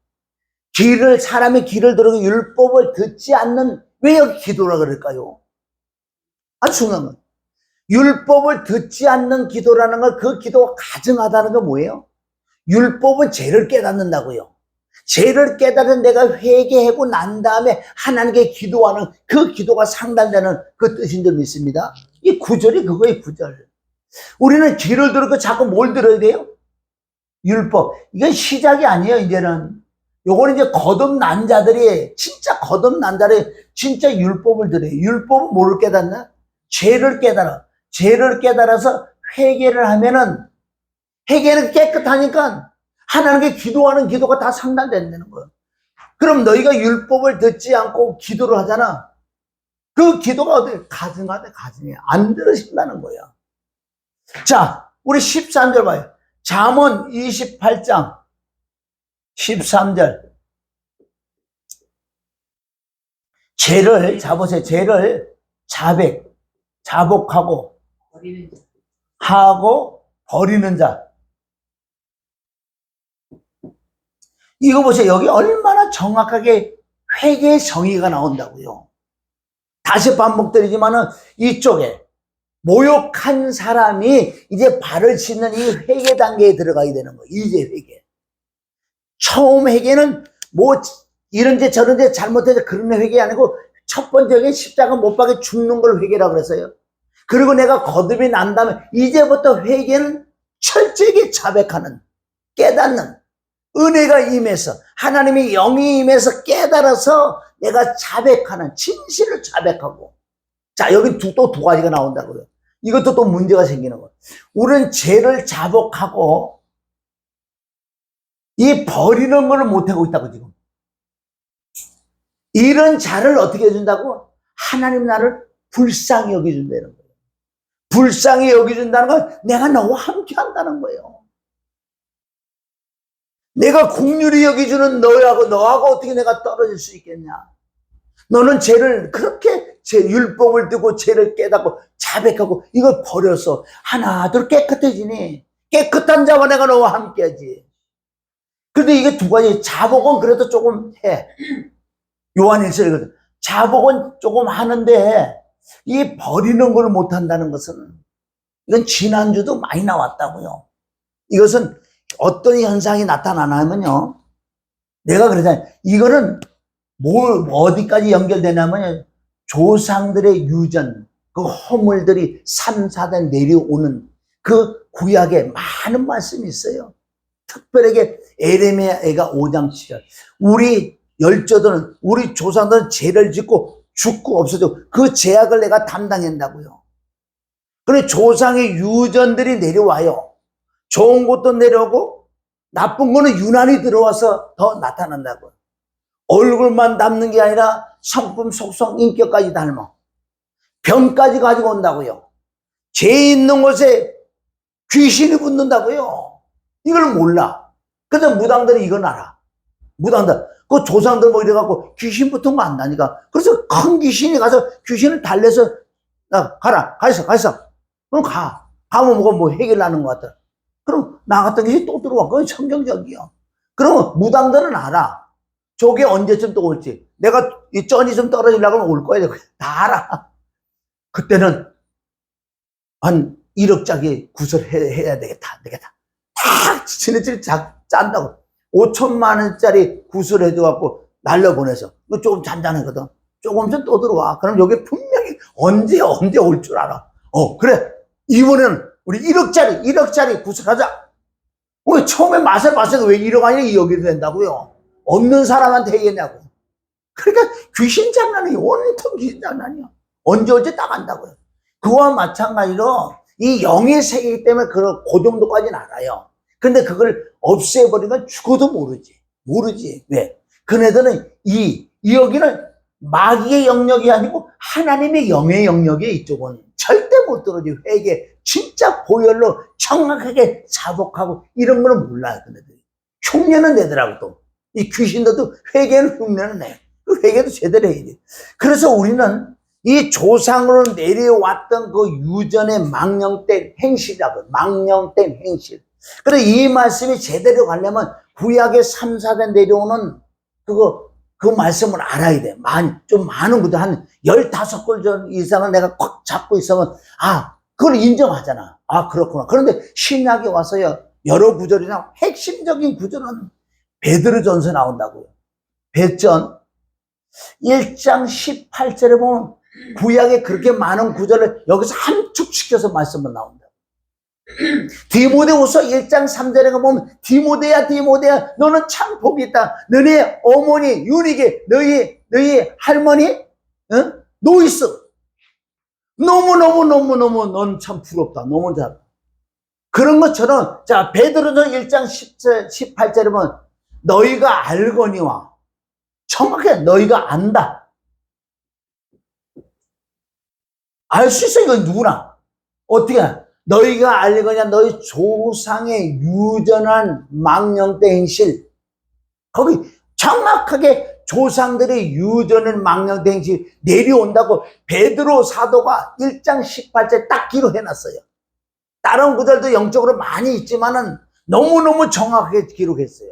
사람의 길을 들고 율법을 듣지 않는, 왜 여기 기도라 그럴까요? 아주 중요한 건, 율법을 듣지 않는 기도라는 걸, 그 기도가 가증하다는 건 뭐예요? 율법은 죄를 깨닫는다고요. 죄를 깨달은 내가 회개하고 난 다음에 하나님께 기도하는 그 기도가 상달되는 그 뜻인 줄 믿습니다. 이 9절이 그거예요. 9절. 우리는 귀를 들고 자꾸 뭘 들어야 돼요? 율법. 이건 시작이 아니에요. 이제는 요거는 이제 거듭난 자들이, 진짜 율법을 들어요. 율법은 뭐를 깨닫나? 죄를 깨달아. 죄를 깨달아서 회개를 하면은, 회개는 깨끗하니까 하나님께 기도하는 기도가 다 상달된다는 거예요. 그럼 너희가 율법을 듣지 않고 기도를 하잖아. 그 기도가 어떻게 가증하대, 가증해. 안 들으신다는 거야. 자, 우리 13절 봐요. 잠언 28장 13절. 죄를 잡으세요. 죄를 자복하고 버리는 자. 이거 보세요. 여기 얼마나 정확하게 회개의 정의가 나온다고요. 다시 반복드리지만은 이쪽에 모욕한 사람이 이제 발을 씻는 이 회개 단계에 들어가야 되는 거예요. 이제 회개. 처음 회개는 뭐 이런데 저런데 잘못해서 그런 회개 아니고, 첫 번째 회개 십자가 못 박에 죽는 걸 회개라고 그랬어요. 그리고 내가 거듭이 난 다음에 이제부터 회개는 철저하게 자백하는, 깨닫는, 은혜가 임해서, 하나님의 영이 임해서 깨달아서 내가 자백하는, 진실을 자백하고. 자, 여기 또 두 가지가 나온다고요. 이것도 또 문제가 생기는 거예요. 우리는 죄를 자복하고 이 버리는 걸 못하고 있다고. 지금 이런 자를 어떻게 해준다고? 하나님 나를 불쌍히 여겨준다는 거예요. 불쌍히 여겨준다는 건 내가 너와 함께 한다는 거예요. 내가 긍휼히 여겨주는 너하고 어떻게 내가 떨어질 수 있겠냐? 너는 죄를 그렇게 율법을 두고 죄를 깨닫고 자백하고 이걸 버려서 하나 둘 깨끗해지니, 깨끗한 자와 내가 너와 함께하지. 그런데 이게 두 가지, 자복은 그래도 조금 해. 요한일서거든. 자복은 조금 하는데 이 버리는 걸 못한다는 것은, 이건 지난주도 많이 나왔다고요. 이것은 어떤 현상이 나타나냐면요, 내가 그러잖아요. 이거는 어디까지 연결되냐면 조상들의 유전, 그 허물들이 3, 4대 내려오는 그 구약에 많은 말씀이 있어요. 특별하게 에레미야가 5장 7절. 우리 열조들은, 우리 조상들은 죄를 짓고 죽고 없어져. 그 죄악을 내가 담당한다고요. 그래, 조상의 유전들이 내려와요. 좋은 것도 내려오고 나쁜 거는 유난히 들어와서 더 나타난다고요. 얼굴만 닮는 게 아니라 성품, 속성, 인격까지 닮아. 병까지 가지고 온다고요. 죄 있는 곳에 귀신이 붙는다고요. 이걸 몰라. 그래서 무당들이 이건 알아. 무당들. 그 조상들 뭐 이래갖고 귀신 붙은 거 안다니까. 그래서 큰 귀신이 가서 귀신을 달래서, 야, 가라. 가 있어. 그럼 가. 가면 뭐가 뭐 해결나는 것 같아. 그럼 나갔던 귀신이 또 들어와. 그건 성경적이야. 그러면 무당들은 알아. 저게 언제쯤 또 올지. 내가 이 쩐이 좀 떨어지려고 하면 올 거야. 다 알아. 그때는 한 1억짜리 구설해야 되겠다. 안 되겠다. 다 지네들이 짠다고. 5천만 원짜리 구설해줘갖고 날려보내서. 너 조금 잔잔하거든. 조금씩 또 들어와. 그럼 여기 분명히 언제 올 줄 알아. 그래. 이번에는 우리 1억짜리 구설하자. 왜 처음에 맛을 봤어도 왜 1억 아니라 2억이 된다고요? 없는 사람한테 얘기했냐고. 그러니까 귀신 장난이 온통 귀신 장난이야. 언제 올지 딱 안다고요. 그와 마찬가지로 이 영의 세계이기 때문에 그 정도까지는 알아요. 근데 그걸 없애버리면 죽어도 모르지. 왜? 그네들은 이 여기는 마귀의 영역이 아니고 하나님의 영의 영역에 이쪽은 절대 못 들어지. 회개, 진짜 보혈로 정확하게 자복하고 이런 거는 몰라요. 그네들이. 흉내는 내더라고 또. 이 귀신들도 회개는 흉내는 내. 그 회개도 제대로 해야지. 그래서 우리는 이 조상으로 내려왔던 그 유전의 망령된 행실이라고. 망령된 행실. 그래서 이 말씀이 제대로 가려면 구약의 3, 4대 내려오는 그 말씀을 알아야 돼. 좀 많은 구절, 한 15글 이상은 내가 꽉 잡고 있으면, 그걸 인정하잖아. 그렇구나. 그런데 신약에 와서요, 여러 구절이나 핵심적인 구절은 베드로전서 나온다고요. 베전 1장 18절에 보면 구약에 그렇게 많은 구절을 여기서 함축시켜서 말씀을 나온다. 디모데후서 1장 3절에 보면 디모데야 너는 참 복이 있다. 너네 어머니 유니게 너희 할머니 노이스 너무너무 넌 참 부럽다. 너무 잘. 그런 것처럼 자 베드로전서 1장 18절에 보면 너희가 알거니와 정확하게 너희가 안다. 알 수 있어. 이건 누구나. 어떻게 너희가 알거냐 너희 조상의 유전한 망령된 행실. 거기 정확하게 조상들의 유전한 망령된 행실 내려온다고 베드로 사도가 1장 18절 딱 기록해놨어요. 다른 구절도 영적으로 많이 있지만은 너무너무 정확하게 기록했어요.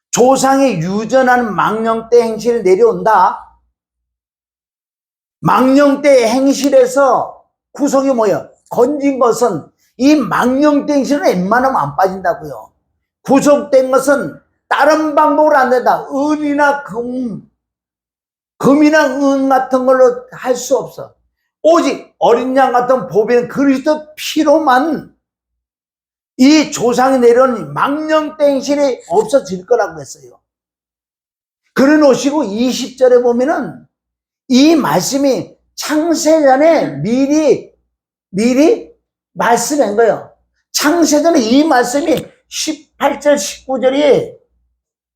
조상의 유전한 망령된 행실이 내려온다. 망령된 행실에서 구속이 뭐예요? 건진 것은 이 망령된 행실은 웬만하면 안 빠진다고요. 구속된 것은 다른 방법으로 안 된다. 은이나 금이나 은 같은 걸로 할 수 없어. 오직 어린 양 같은 보배는 그리스도 피로만 이 조상이 내려온 망령된 행실이 없어질 거라고 했어요. 그래 놓으시고 20절에 보면은 이 말씀이 창세전에 미리 말씀한 거예요. 창세전에 이 말씀이 18절 19절이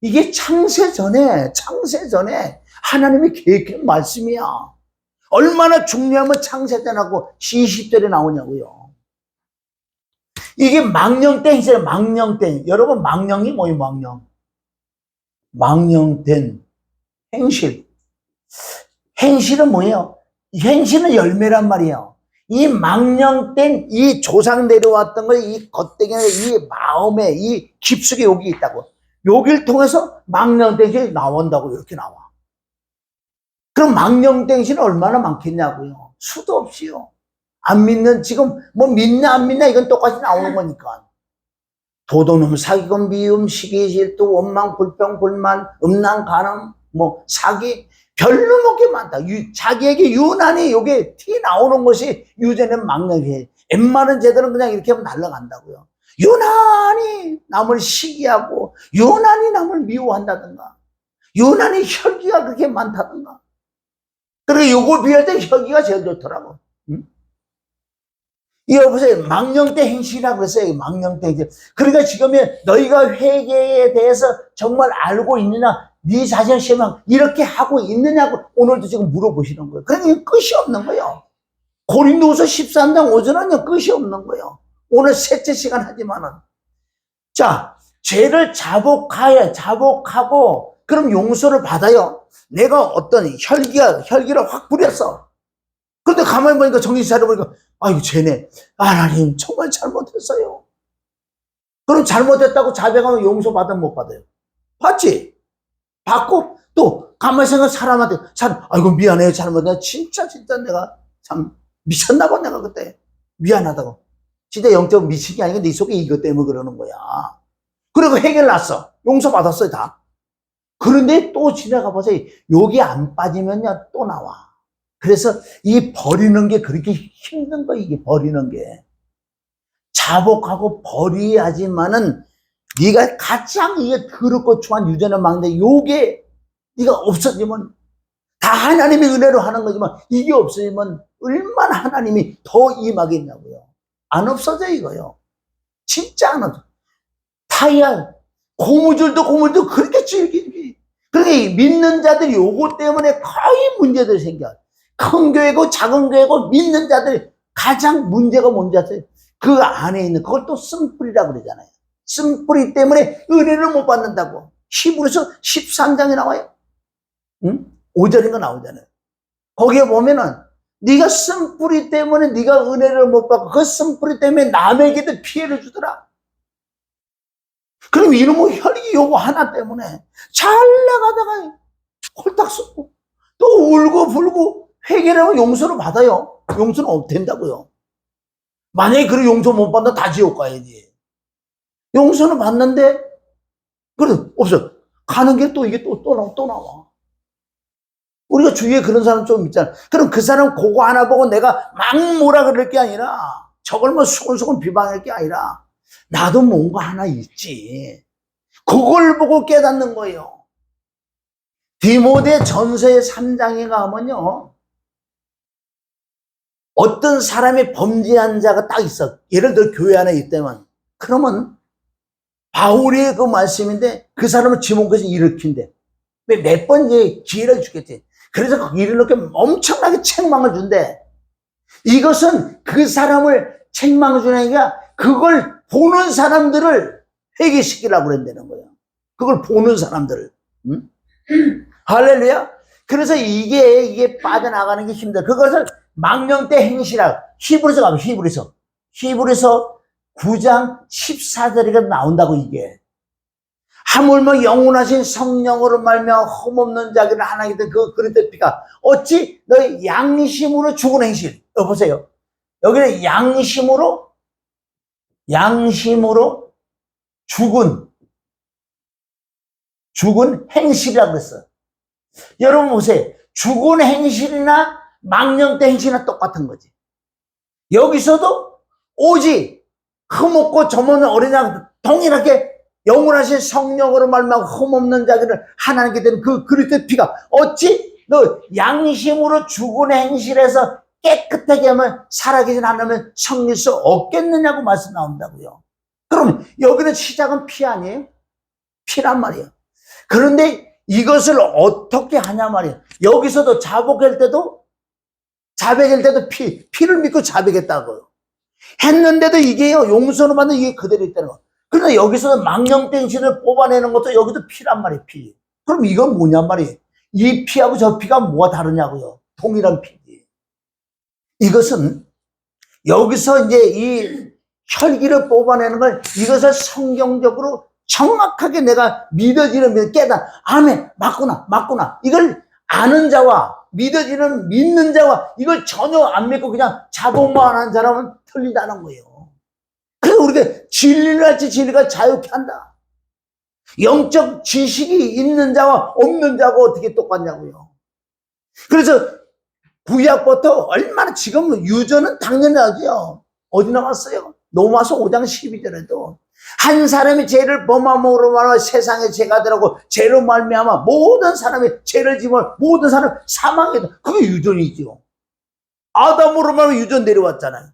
이게 창세전에 하나님이 계획한 말씀이야. 얼마나 중요하면 창세전하고 20절에 나오냐고요. 이게 망령된 행실, 망령된. 여러분 망령이 뭐예요? 망령된 행실. 행실은 뭐예요? 행실은 열매란 말이에요. 이 망령된 이 조상 내려왔던 거, 이 겉대기에 이 마음에 이 깊숙이 여기 있다고. 여기를 통해서 망령된 행실이 나온다고 이렇게 나와. 그럼 망령된 행실은 얼마나 많겠냐고요. 수도 없이요. 안 믿는 지금 뭐 믿냐 안 믿냐 이건 똑같이 나오는 거니까. 도둑놈, 사기꾼, 미움, 시기, 질투, 원망, 불평, 불만, 음란, 간음, 사기 별로 먹게 많다. 자기에게 유난히 요게 티 나오는 것이 유전의 망령이에요. 웬만한 제들은 그냥 이렇게 하면 날아간다고요. 유난히 남을 시기하고 유난히 남을 미워한다든가 유난히 혈기가 그렇게 많다든가. 그리고 요거 비할 때 혈기가 제일 좋더라고. 이거 보세요. 망령된 행실이라고 그랬어요. 망령된 행실. 그러니까 지금 너희가 회개에 대해서 정말 알고 있느냐, 네 자신을 시험하고 이렇게 하고 있느냐고 오늘도 지금 물어보시는 거예요. 그러니까 끝이 없는 거예요. 고린도후서 13장 5절은 끝이 없는 거예요. 오늘 셋째 시간 하지만은. 자, 죄를 자복하고 그럼 용서를 받아요. 내가 어떤 혈기를 확 부렸어. 그런데 가만히 보니까 정신 차려보니까, 아이고, 쟤네, 하나님, 정말 잘못했어요. 그럼 잘못했다고 자백하면 용서 받으면 못 받아요? 받지? 받고, 또, 가만히 생각 사람한테, 아이고, 미안해요, 잘못했다. 진짜 내가 참 미쳤나봐, 내가 그때. 미안하다고. 진짜 영적 미친 게 아니고 네 속에 이것 때문에 그러는 거야. 그리고 해결났어. 용서 받았어요, 다. 그런데 또 지나가 보세요. 여기 안 빠지면요, 또 나와. 그래서 이 버리는 게 그렇게 힘든 거야, 이게 버리는 게. 자복하고 버려야지만은 네가 가장 이게 더럽고 추한 유전을 막는데 요게 네가 없어지면 다 하나님의 은혜로 하는 거지만 이게 없어지면 얼마나 하나님이 더 임하겠냐고요. 안 없어져 이거요. 진짜 안 없어져. 타이야 고무줄도 그렇게 질기지. 그러니까 믿는 자들이 요거 때문에 거의 문제들이 생겨. 큰 교회고 작은 교회고 믿는 자들이 가장 문제가 뭔지 아세요? 그 안에 있는 그걸 또 쓴뿌리라고 그러잖아요. 쓴뿌리 때문에 은혜를 못 받는다고. 히브리서 13장에 나와요. 응? 5절인가 나오잖아요. 거기에 보면은 네가 쓴뿌리 때문에 네가 은혜를 못 받고 그 쓴뿌리 때문에 남에게도 피해를 주더라. 그럼 이놈의 혈기 요거 하나 때문에 잘 나가다가 홀딱 쏟고 또 울고 불고 회개하면 용서를 받아요. 용서는 못 된다고요. 만약에 그런 용서 못 받는다 다 지옥 가야지. 용서는 받는데 그래 없어. 가는 게 또 이게 또 나와. 우리가 주위에 그런 사람 좀 있잖아. 그럼 그 사람 그거 하나 보고 내가 막 뭐라 그럴 게 아니라 저걸 뭐 수근수근 비방할 게 아니라 나도 뭔가 하나 있지. 그걸 보고 깨닫는 거예요. 디모데 전서의 3장에 가면요. 어떤 사람이 범죄한 자가 딱 있어. 예를 들어 교회 안에 있다면. 그러면 바울의 그 말씀인데 그 사람을 지목해서 일으킨대. 몇 번 이제 기회를 주겠지. 그래서 그 일을 이렇게 엄청나게 책망을 준대. 이것은 그 사람을 책망을 주는 게 아니라 그걸 보는 사람들을 회개시키려고 그런다는 거예요. 그걸 보는 사람들을. 응? 할렐루야. 그래서 이게 빠져나가는 게 힘들어. 그것을 망령때 행실하고 히브리서 가면 히브리서 9장 14절에 나온다고 이게. 하물며 영원하신 성령으로 말미암아 흠없는 자기를 하나님께 그 그릇된 피가 어찌 너희 양심으로 죽은 행실. 보세요. 여기는 양심으로 죽은 행실이라고 그랬어요. 여러분 보세요. 죽은 행실이나 망령된 행실이나 똑같은 거지. 여기서도 오직 흠없고 점없는 어린 양 동일하게 영원하신 성령으로 말미암아 흠없는 자기를 하나님께 드린 그 그리스도의 피가 어찌 너 양심으로 죽은 행실에서 깨끗하게 하면 살아계신 하나님은 성릴 수 없겠느냐고 말씀 나온다고요. 그럼 여기는 시작은 피 아니에요? 피란 말이에요. 그런데 이것을 어떻게 하냐 말이에요. 여기서도 자백할 때도 피를 믿고 자백했다고요. 했는데도 이게요, 용서를 받는 이게 그대로 있다는 거. 그런데 여기서는 망령땡신을 뽑아내는 것도 여기도 피란 말이에요, 피. 그럼 이건 뭐냔 말이에요. 이 피하고 저 피가 뭐가 다르냐고요. 동일한 피지. 이것은 여기서 이제 이 혈기를 뽑아내는 걸 이것을 성경적으로 정확하게 내가 믿어지는 아멘, 맞구나. 이걸 아는 자와 믿는 자와 이걸 전혀 안 믿고 그냥 자동만 하는 사람은 틀리다는 거예요. 그래서 우리가 진리를 할지 진리가 자유케 한다. 영적 지식이 있는 자와 없는 자가 어떻게 똑같냐고요. 그래서 구약부터 얼마나 지금 유전은 당연히 하죠. 어디 나왔어요? 로마서 5장 12절에도 한 사람이 죄를 범함으로 말하면 세상에 죄가 되라고 죄로 말미암아 모든 사람이 죄를 지면 모든 사람 사망에 그게 유전이죠. 아담으로 말하면 유전 내려왔잖아요.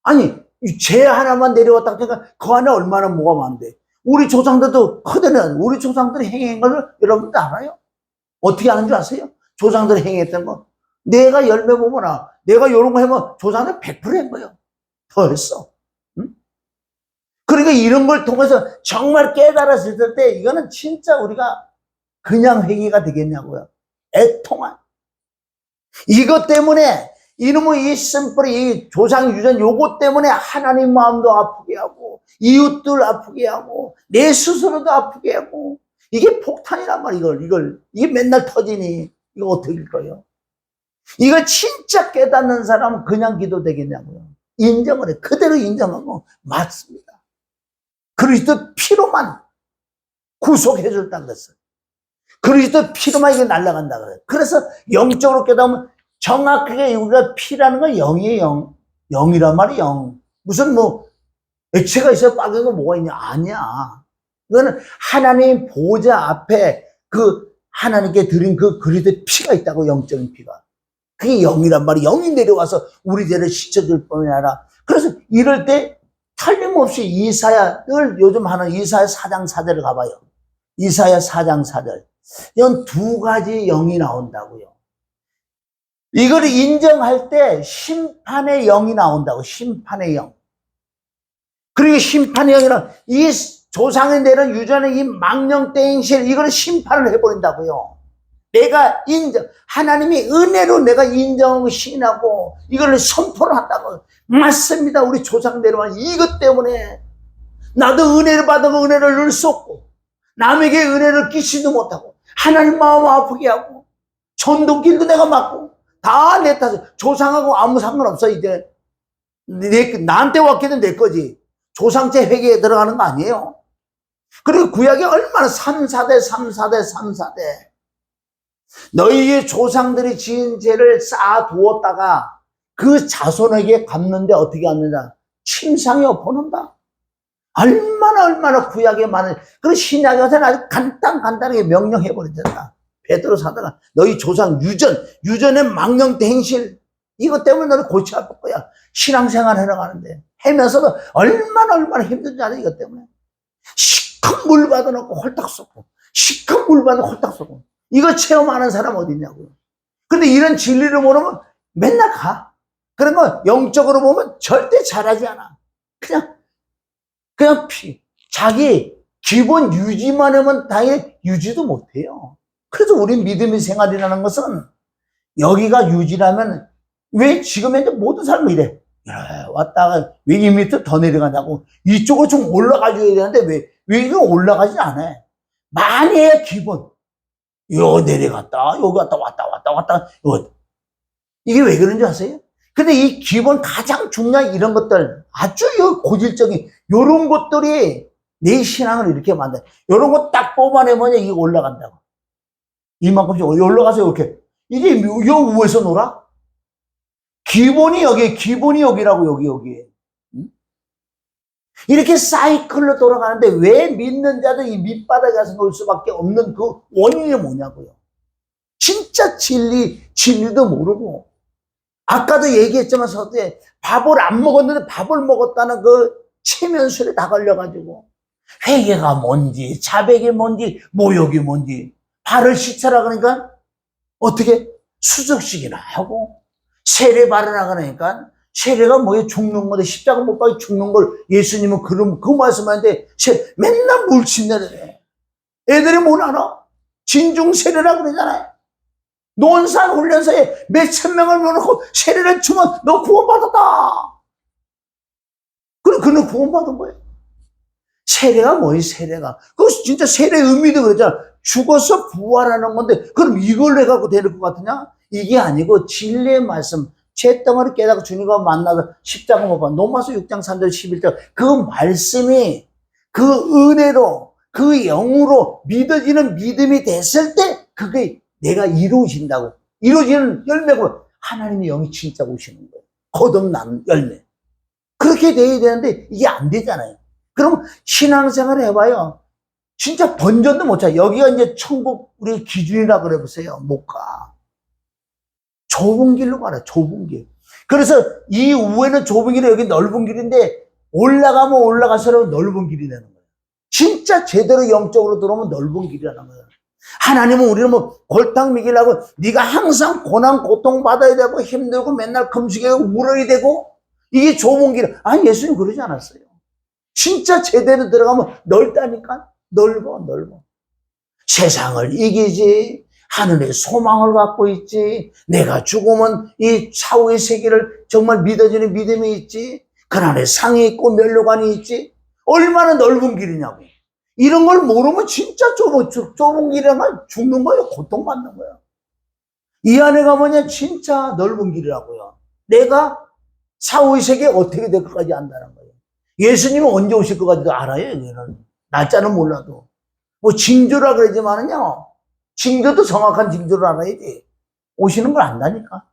아니 죄 하나만 내려왔다 그러니까 그 안에 얼마나 뭐가 많은데 우리 조상들도 그대는 우리 조상들이 행한 걸 여러분들 알아요? 어떻게 아는 줄 아세요? 조상들이 행했던 거 내가 열매 보거나 내가 이런 거 하면 조상들 100%한 거예요. 더 했어. 응? 그러니까 이런 걸 통해서 정말 깨달았을 때 이거는 진짜 우리가 그냥 회개가 되겠냐고요. 애통한. 이것 때문에 이놈의 이 심플, 이 조상 유전 요것 때문에 하나님 마음도 아프게 하고 이웃들 아프게 하고 내 스스로도 아프게 하고 이게 폭탄이란 말이야. 이게 맨날 터지니 이거 어떻게 할 거예요? 이걸 진짜 깨닫는 사람은 그냥 기도 되겠냐고요. 인정을 해. 그대로 인정하고 맞습니다. 그리스도 피로만 구속해 줬다 그랬어요. 그리스도 피로만 이게 날아간다 그래요. 그래서 영적으로 깨닫으면 정확하게 우리가 피라는 건 영이에요. 영이란 말이 영. 무슨 뭐 액체가 있어야 빨간 거 뭐가 있냐? 아니야. 이거는 하나님 보좌 앞에 그 하나님께 드린 그 그리스도의 피가 있다고, 영적인 피가. 그게 영이란 말이, 영이 내려와서 우리 죄를 씻어줄 뿐이 아니라. 그래서 이럴 때 틀림없이 이사야, 늘 요즘 하는 이사야 4장 4절을 가봐요. 이사야 4장 4절. 이건 두 가지 영이 나온다고요. 이걸 인정할 때 심판의 영이 나온다고, 심판의 영. 그리고 심판의 영이란 이 조상에 내는 유전의 이 망령대행실, 이걸 심판을 해버린다고요. 내가 하나님이 은혜로 내가 인정하고 시인하고 이걸 선포를 한다고. 맞습니다. 우리 조상 내려온 이것 때문에 나도 은혜를 받으면 은혜를 넣을 수 없고 남에게 은혜를 끼치지도 못하고 하나님 마음 아프게 하고 전도길도 내가 막고 다 내 탓에. 조상하고 아무 상관없어. 이제 나한테 왔기는 내 거지. 조상제 회계에 들어가는 거 아니에요. 그리고 구약이 얼마나 3사대 3사대 3사대 너희의 조상들이 지은 죄를 쌓아두었다가 그 자손에게 갚는데 어떻게 갚느냐? 침상에 엎어놓는다. 얼마나 구약에 많은. 그리고 신약에 와서는 아주 간단하게 명령해버리잖아. 베드로 사다가 너희 조상 유전의 망령대행실 이것 때문에 너를 고쳐야 할 거야. 신앙생활 해나가는데 해면서도 얼마나 힘든지 알아. 이것 때문에 시큰 물 받아놓고 홀딱 쏟고 시큰 물 받아 홀딱 쏟고 이거 체험하는 사람 어디 있냐고요. 근데 이런 진리를 모르면 맨날 가. 그런 거 영적으로 보면 절대 잘하지 않아. 그냥 자기 기본 유지만 하면 당연히 유지도 못해요. 그래서 우리 믿음의 생활이라는 것은 여기가 유지라면 왜 지금 현재 모든 사람이 이래? 왔다가 왜 이 밑으로 더 내려가냐고. 이쪽으로 좀 올라가줘야 되는데 왜 이거 올라가지 않아? 많이 해야 기본. 요 내려갔다 여기 왔다 이게 왜 그런지 아세요? 근데 이 기본 가장 중요한 이런 것들 아주 고질적인 요런 것들이 내 신앙을 이렇게 만들어. 요런 거 딱 뽑아내면 이게 올라간다고. 이만큼씩 올라가서 이렇게 이게 요 위에서 놀아? 기본이 여기라고. 여기. 이렇게 사이클로 돌아가는데 왜 믿는 자들 이 밑바닥에 가서 놀 수밖에 없는 그 원인이 뭐냐고요. 진짜 진리도 모르고. 아까도 얘기했지만 서두에 밥을 안 먹었는데 밥을 먹었다는 그 체면술에 다 걸려가지고 회개가 뭔지 자백이 뭔지 모욕이 뭔지 발을 씻으라 그러니까 어떻게 수적식이나 하고 세례 바르라 그러니까 세례가 뭐에 죽는 건데 십자가 못 박혀 죽는 걸 예수님은 그 말씀하는데 맨날 물 침내래. 애들이 뭘 알아? 진중 세례라고 그러잖아요. 논산 훈련소에 몇천 명을 넣어놓고 세례를 주면 너 구원받았다. 그럼 그는 구원받은 거예요. 세례가 뭐예요, 세례가? 그거 진짜 세례의 의미도 그러잖아. 죽어서 부활하는 건데, 그럼 이걸 해갖고 되는 것 같으냐? 이게 아니고, 진리의 말씀, 잿덩어리 깨닫고 주님과 만나서 십자가 못 봐. 로마서 6장 3절 11절. 그 말씀이 그 은혜로, 그 영으로 믿어지는 믿음이 됐을 때, 그게 내가 이루어진다고. 이루어지는 열매고, 하나님의 영이 진짜 오시는 거예요. 거듭난 열매. 그렇게 돼야 되는데, 이게 안 되잖아요. 그럼 신앙생활을 해봐요. 진짜 번전도 못 차. 여기가 이제 천국 우리 기준이라 그래 보세요. 못 가. 좁은 길로 가라. 좁은 길. 그래서 이 우에는 좁은 길이 여기 넓은 길인데 올라가면 올라갈수록 넓은 길이 되는 거예요. 진짜 제대로 영적으로 들어오면 넓은 길이라는 거예요. 하나님은 우리는 뭐 골탕 먹이려고 네가 항상 고난 고통 받아야 되고 힘들고 맨날 금식하고 울어야 되고 이게 좁은 길. 아니 예수님 그러지 않았어요. 진짜 제대로 들어가면 넓다니까. 넓어. 세상을 이기지, 하늘의 소망을 갖고 있지, 내가 죽으면 이 사후의 세계를 정말 믿어지는 믿음이 있지, 그날에 상이 있고 면류관이 있지, 얼마나 넓은 길이냐고. 이런 걸 모르면 진짜 좁은 길이라면 죽는 거예요. 고통받는 거예요. 이 안에가 뭐냐? 진짜 넓은 길이라고요. 내가 사후의 세계에 어떻게 될 것까지 안다는 거예요. 예수님은 언제 오실 것까지도 알아요. 여기는 날짜는 몰라도. 뭐 징조라 그러지만은요, 징조도 정확한 징조를 알아야지. 오시는 걸 안다니까.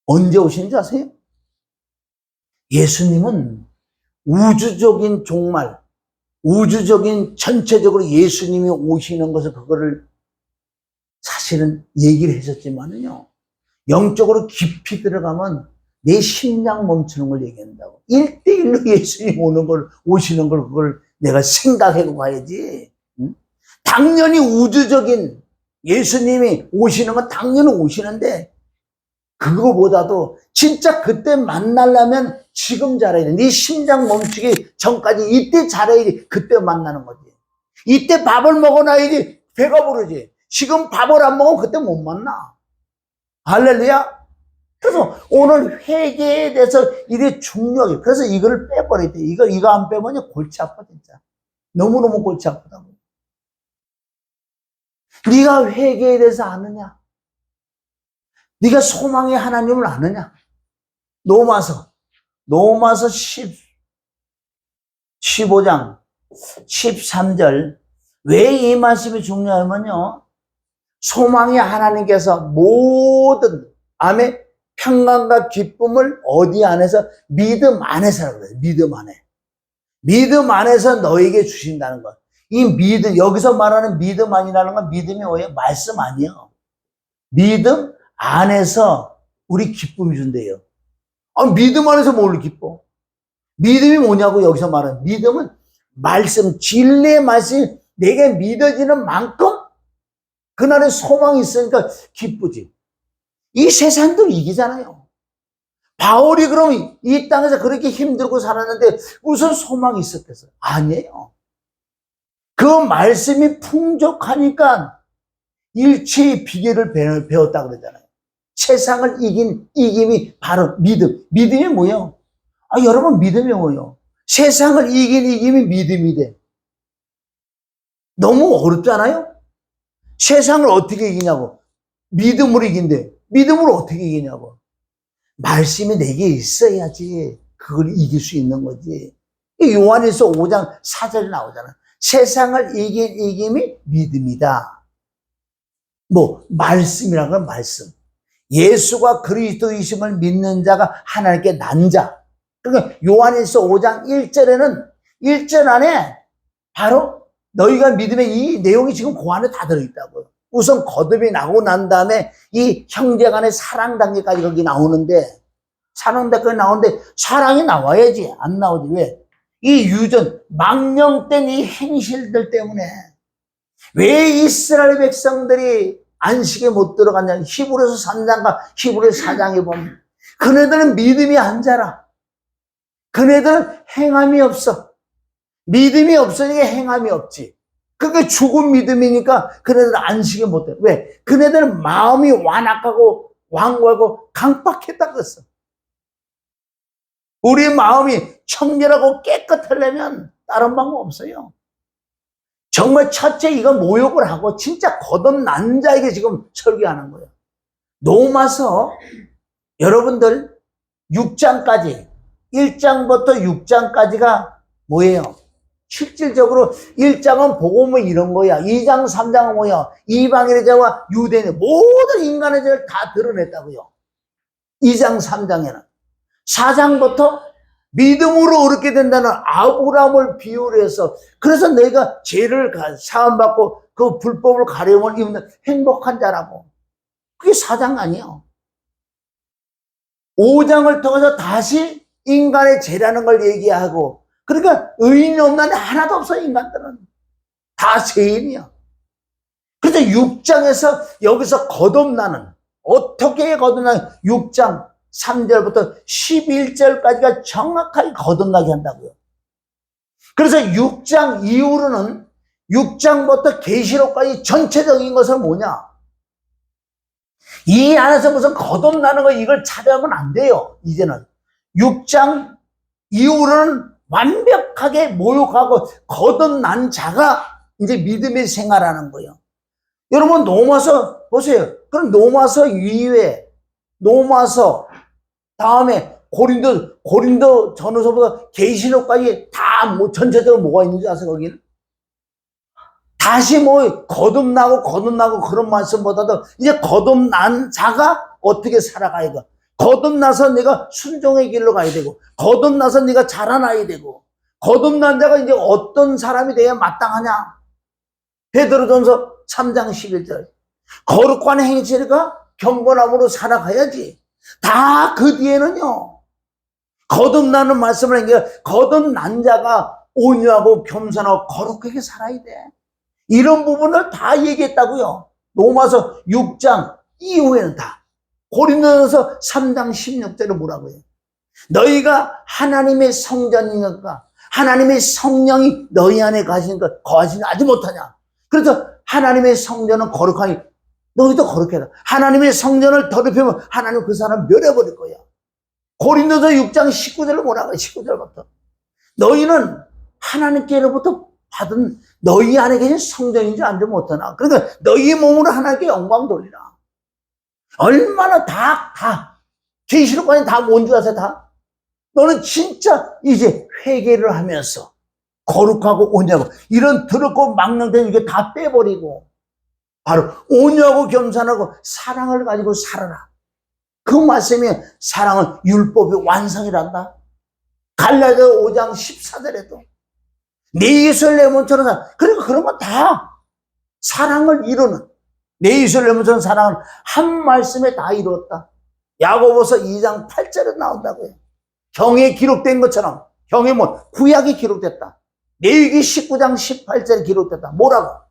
언제 오시는지 아세요? 예수님은 우주적인 종말, 우주적인 전체적으로 예수님이 오시는 것을 그거를 사실은 얘기를 했었지만은요, 영적으로 깊이 들어가면 내 심장 멈추는 걸 얘기한다고. 1대1로 예수님 오시는 걸 그걸 내가 생각하고 가야지. 응? 당연히 우주적인 예수님이 오시는 건 당연히 오시는데, 그거보다도 진짜 그때 만나려면 지금 잘해야 돼. 네 심장 멈추기 전까지 이때 잘해야지. 그때 만나는 거지. 이때 밥을 먹어놔야지 배가 부르지. 지금 밥을 안 먹으면 그때 못 만나. 할렐루야. 그래서 오늘 회개에 대해서 이게 중요하게. 그래서 이거를 빼버려야 돼. 이거 안 빼면 골치 아파 진짜. 너무너무 골치 아프다고. 네가 회개에 대해서 아느냐? 네가 소망의 하나님을 아느냐? 로마서 15장 13절. 왜 이 말씀이 중요하면요, 소망의 하나님께서 모든 아멘 평강과 기쁨을 어디 안에서? 믿음 안에서라고 그래요. 믿음 안에서 너에게 주신다는 것. 이 믿음, 여기서 말하는 믿음 아니라는 건 믿음이 뭐예요? 말씀 아니에요. 믿음 안에서 우리 기쁨이 준대요. 믿음 안에서 뭘 기뻐? 믿음이 뭐냐고 여기서 말하는 믿음은 말씀, 진리의 말씀이 내게 믿어지는 만큼 그날의 소망이 있으니까 기쁘지. 이 세상도 이기잖아요. 바울이 그럼 이 땅에서 그렇게 힘들고 살았는데 무슨 소망이 있었겠어요? 아니에요. 그 말씀이 풍족하니까 일체의 비결을 배웠다 그러잖아요. 세상을 이긴 이김이 바로 믿음. 믿음이 뭐예요? 여러분 믿음이 뭐예요? 세상을 이긴 이김이 믿음이 돼. 너무 어렵잖아요? 세상을 어떻게 이기냐고. 믿음으로 이긴대. 믿음으로 어떻게 이기냐고. 말씀이 내게 있어야지 그걸 이길 수 있는 거지. 요한일서 5장 4절에 나오잖아. 세상을 이긴 이김이 믿음이다. 말씀이라는 건 말씀. 예수가 그리스도이심을 믿는 자가 하나님께 난 자. 그러니까 요한일서 5장 1절에는 1절 안에 바로 너희가 믿음의 이 내용이 지금 그 안에 다 들어있다고요. 우선 거듭이 나고 난 다음에 이 형제 간의 사랑 단계까지 거기 나오는데, 사랑 단계까지 나오는데 사랑이 나와야지. 안 나오지. 왜? 이 유전, 망령된 이 행실들 때문에 왜 이스라엘 백성들이 안식에 못 들어갔냐. 히브리서 3장과 히브리서 4장에 보면 그네들은 믿음이 안 자라. 그네들은 행함이 없어. 믿음이 없으니까 행함이 없지. 그게 죽은 믿음이니까 그네들은 안식에 못 돼. 왜? 그네들은 마음이 완악하고 완고하고 강박했다 그랬어. 우리 마음이 청결하고 깨끗하려면 다른 방법 없어요. 정말 첫째 이거 모욕을 하고 진짜 거듭난 자에게 지금 설교하는 거예요. 로마서 여러분들 6장까지 1장부터 6장까지가 뭐예요? 실질적으로 1장은 복음은 이런 거야. 2장 3장은 뭐야? 이방인의 죄와 유대인의 모든 인간의 죄를 다 드러냈다고요. 2장 3장에는 4장부터 믿음으로 얻게 된다는 아브라함을 비유를 해서, 그래서 내가 죄를 사함받고 그 불법을 가려움을 입는 행복한 자라고. 그게 4장 아니에요. 5장을 통해서 다시 인간의 죄라는 걸 얘기하고, 그러니까 의인이 없는데 하나도 없어. 인간들은 다 죄인이야. 그래서 6장에서 여기서 거듭나는, 어떻게 거듭나는, 6장 3절부터 11절까지가 정확하게 거듭나게 한다고요. 그래서 6장 이후로는 6장부터 계시록까지 전체적인 것은 뭐냐? 이 안에서 무슨 거듭나는 거 이걸 찾아하면 안 돼요. 이제는 6장 이후로는 완벽하게 모욕하고 거듭난 자가 이제 믿음의 생활하는 거예요. 여러분 로마서 보세요. 그럼 로마서 이후에 로마서 다음에 고린도 전후서부터 계시록까지 다 뭐 전체적으로 뭐가 있는지 아세요? 거기는 다시 뭐 거듭나고 그런 말씀보다도 이제 거듭난 자가 어떻게 살아가야 돼? 거듭나서 내가 순종의 길로 가야 되고, 거듭나서 내가 자라나야 되고, 거듭난 자가 이제 어떤 사람이 돼야 마땅하냐? 베드로전서 3장 11절. 거룩한 행실과 경건함으로 살아가야지. 다 그 뒤에는요. 거듭나는 말씀을 하는 게 거듭난 자가 온유하고 겸손하고 거룩하게 살아야 돼. 이런 부분을 다 얘기했다고요. 로마서 6장 이후에는 다. 고린도전서 3장 16절에 뭐라고 해요? 너희가 하나님의 성전이니까 하나님의 성령이 너희 안에 가시니까 거하시지 아직 못하냐? 그래서 하나님의 성전은 거룩하니 너희도 거룩해라. 하나님의 성전을 더럽히면 하나님 그 사람 멸해버릴 거야. 고린도서 6장 19절을 뭐라고 해요? 19절부터 너희는 하나님께로부터 받은 너희 안에 계신 성전인지 알지 못하나? 그러니까 너희 몸으로 하나님께 영광 돌리라. 얼마나 다 계시록까지 다 뭔 줄 아세요? 다 너는 진짜 이제 회개를 하면서 거룩하고 온유하고 이런 더럽고 망령된 이게 다 빼버리고 바로 온유하고 겸손하고 사랑을 가지고 살아라. 그 말씀이 사랑은 율법의 완성이란다. 갈라디아 5장 14절에도 내 이웃을 내 몸처럼 그러니까 그런 건 다 사랑을 이루는 내 이웃을 내 몸처럼 사랑은 한 말씀에 다 이루었다. 야고보서 2장 8절에 나온다고요. 경에 기록된 것처럼 경에 뭐 구약이 기록됐다. 레위기 19장 18절에 기록됐다. 뭐라고?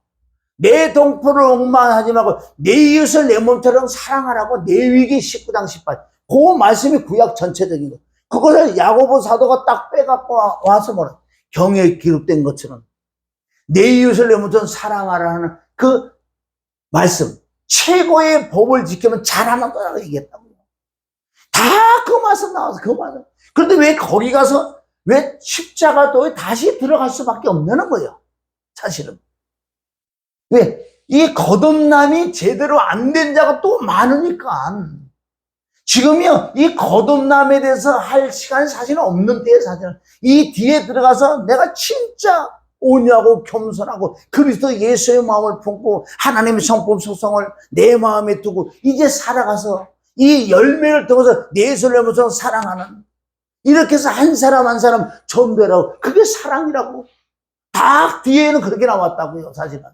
내 동포를 옹망하지 말고 내 이웃을 내 몸처럼 사랑하라고. 레위기 19장 18. 그 말씀이 구약 전체적인 거. 그것을 야고보 사도가 딱 빼갖고 와서 뭐라? 경에 기록된 것처럼 내 이웃을 내 몸처럼 사랑하라는 그 말씀. 최고의 법을 지키면 잘하는 거라고 얘기했다고요. 다 그 말씀 나와서 그 말씀. 그런데 왜 거기 가서 왜 십자가도에 다시 들어갈 수밖에 없냐는 거예요. 사실은. 왜? 이 거듭남이 제대로 안 된 자가 또 많으니까. 지금요, 이 거듭남에 대해서 할 시간이 사실은 없는 때에 사실은. 이 뒤에 들어가서 내가 진짜 온유하고 겸손하고 그리스도 예수의 마음을 품고 하나님의 성품 속성을 내 마음에 두고 이제 살아가서 이 열매를 통해서 내 예수를 하면서 사랑하는 이렇게 해서 한 사람 한 사람 전도라고. 그게 사랑이라고. 다 뒤에는 그렇게 나왔다고요, 사실은.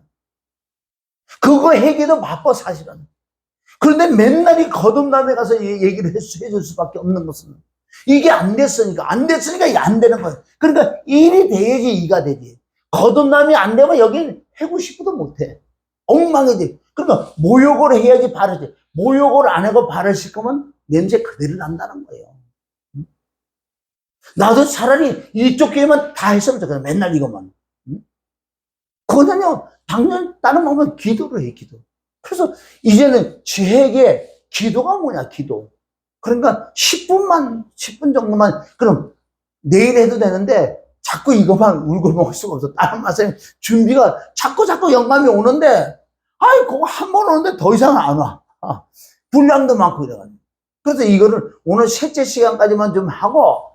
그거 해기도 바빠, 사실은. 그런데 맨날 이 거듭남에 가서 얘기를 해줄 수밖에 없는 것은 이게 안 됐으니까 이게 안 되는 거예요. 그러니까 1이 돼야지 2가 되지. 거듭남이 안 되면 여긴 해고 싶어도 못해. 엉망이지. 그러니까 모욕을 해야지 바르지. 모욕을 안 하고 바르실 거면 냄새 그대로 난다는 거예요. 나도 차라리 이쪽 교회만 다 했으면 좋겠어. 맨날 이것만. 그거는요, 당연히 다른 방법은 기도를 해, 기도. 그래서 이제는 저에게 기도가 뭐냐, 기도. 그러니까 10분 정도만, 그럼 내일 해도 되는데 자꾸 이것만 울고 먹을 수가 없어. 다른 말씀에 준비가 자꾸 영감이 오는데, 아이, 그거 한 번 오는데 더 이상 안 와. 분량도 많고 이래가지고. 그래서 이거를 오늘 셋째 시간까지만 좀 하고,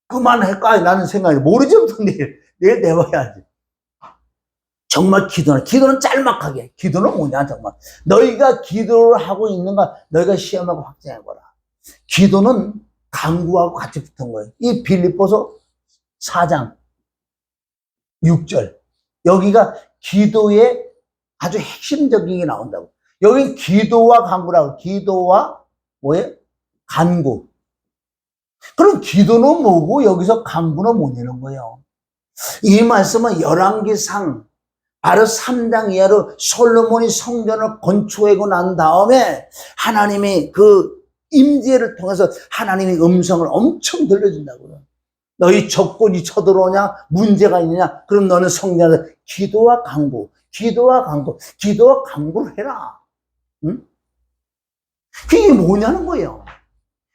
그만할까? 라는 생각이 모르지부터 내일 내봐야지. 정말 기도는 짤막하게. 기도는 뭐냐, 정말. 너희가 기도를 하고 있는가, 너희가 시험하고 확증해보라. 기도는 간구하고 같이 붙은 거예요. 이 빌립보서 4장 6절. 여기가 기도의 아주 핵심적인 게 나온다고. 여기 기도와 간구라고. 기도와 뭐예요? 간구. 그럼 기도는 뭐고 여기서 간구는 뭐냐는 거예요. 이 말씀은 열왕기상 바로 3장 이하로 솔로몬이 성전을 건축하고 난 다음에 하나님이 그 임재를 통해서 하나님의 음성을 엄청 들려준다고요. 너희 적군이 쳐들어오냐? 문제가 있느냐? 그럼 너는 성령에서 기도와 간구, 기도와 간구, 기도와 간구를 해라. 응? 그게 뭐냐는 거예요.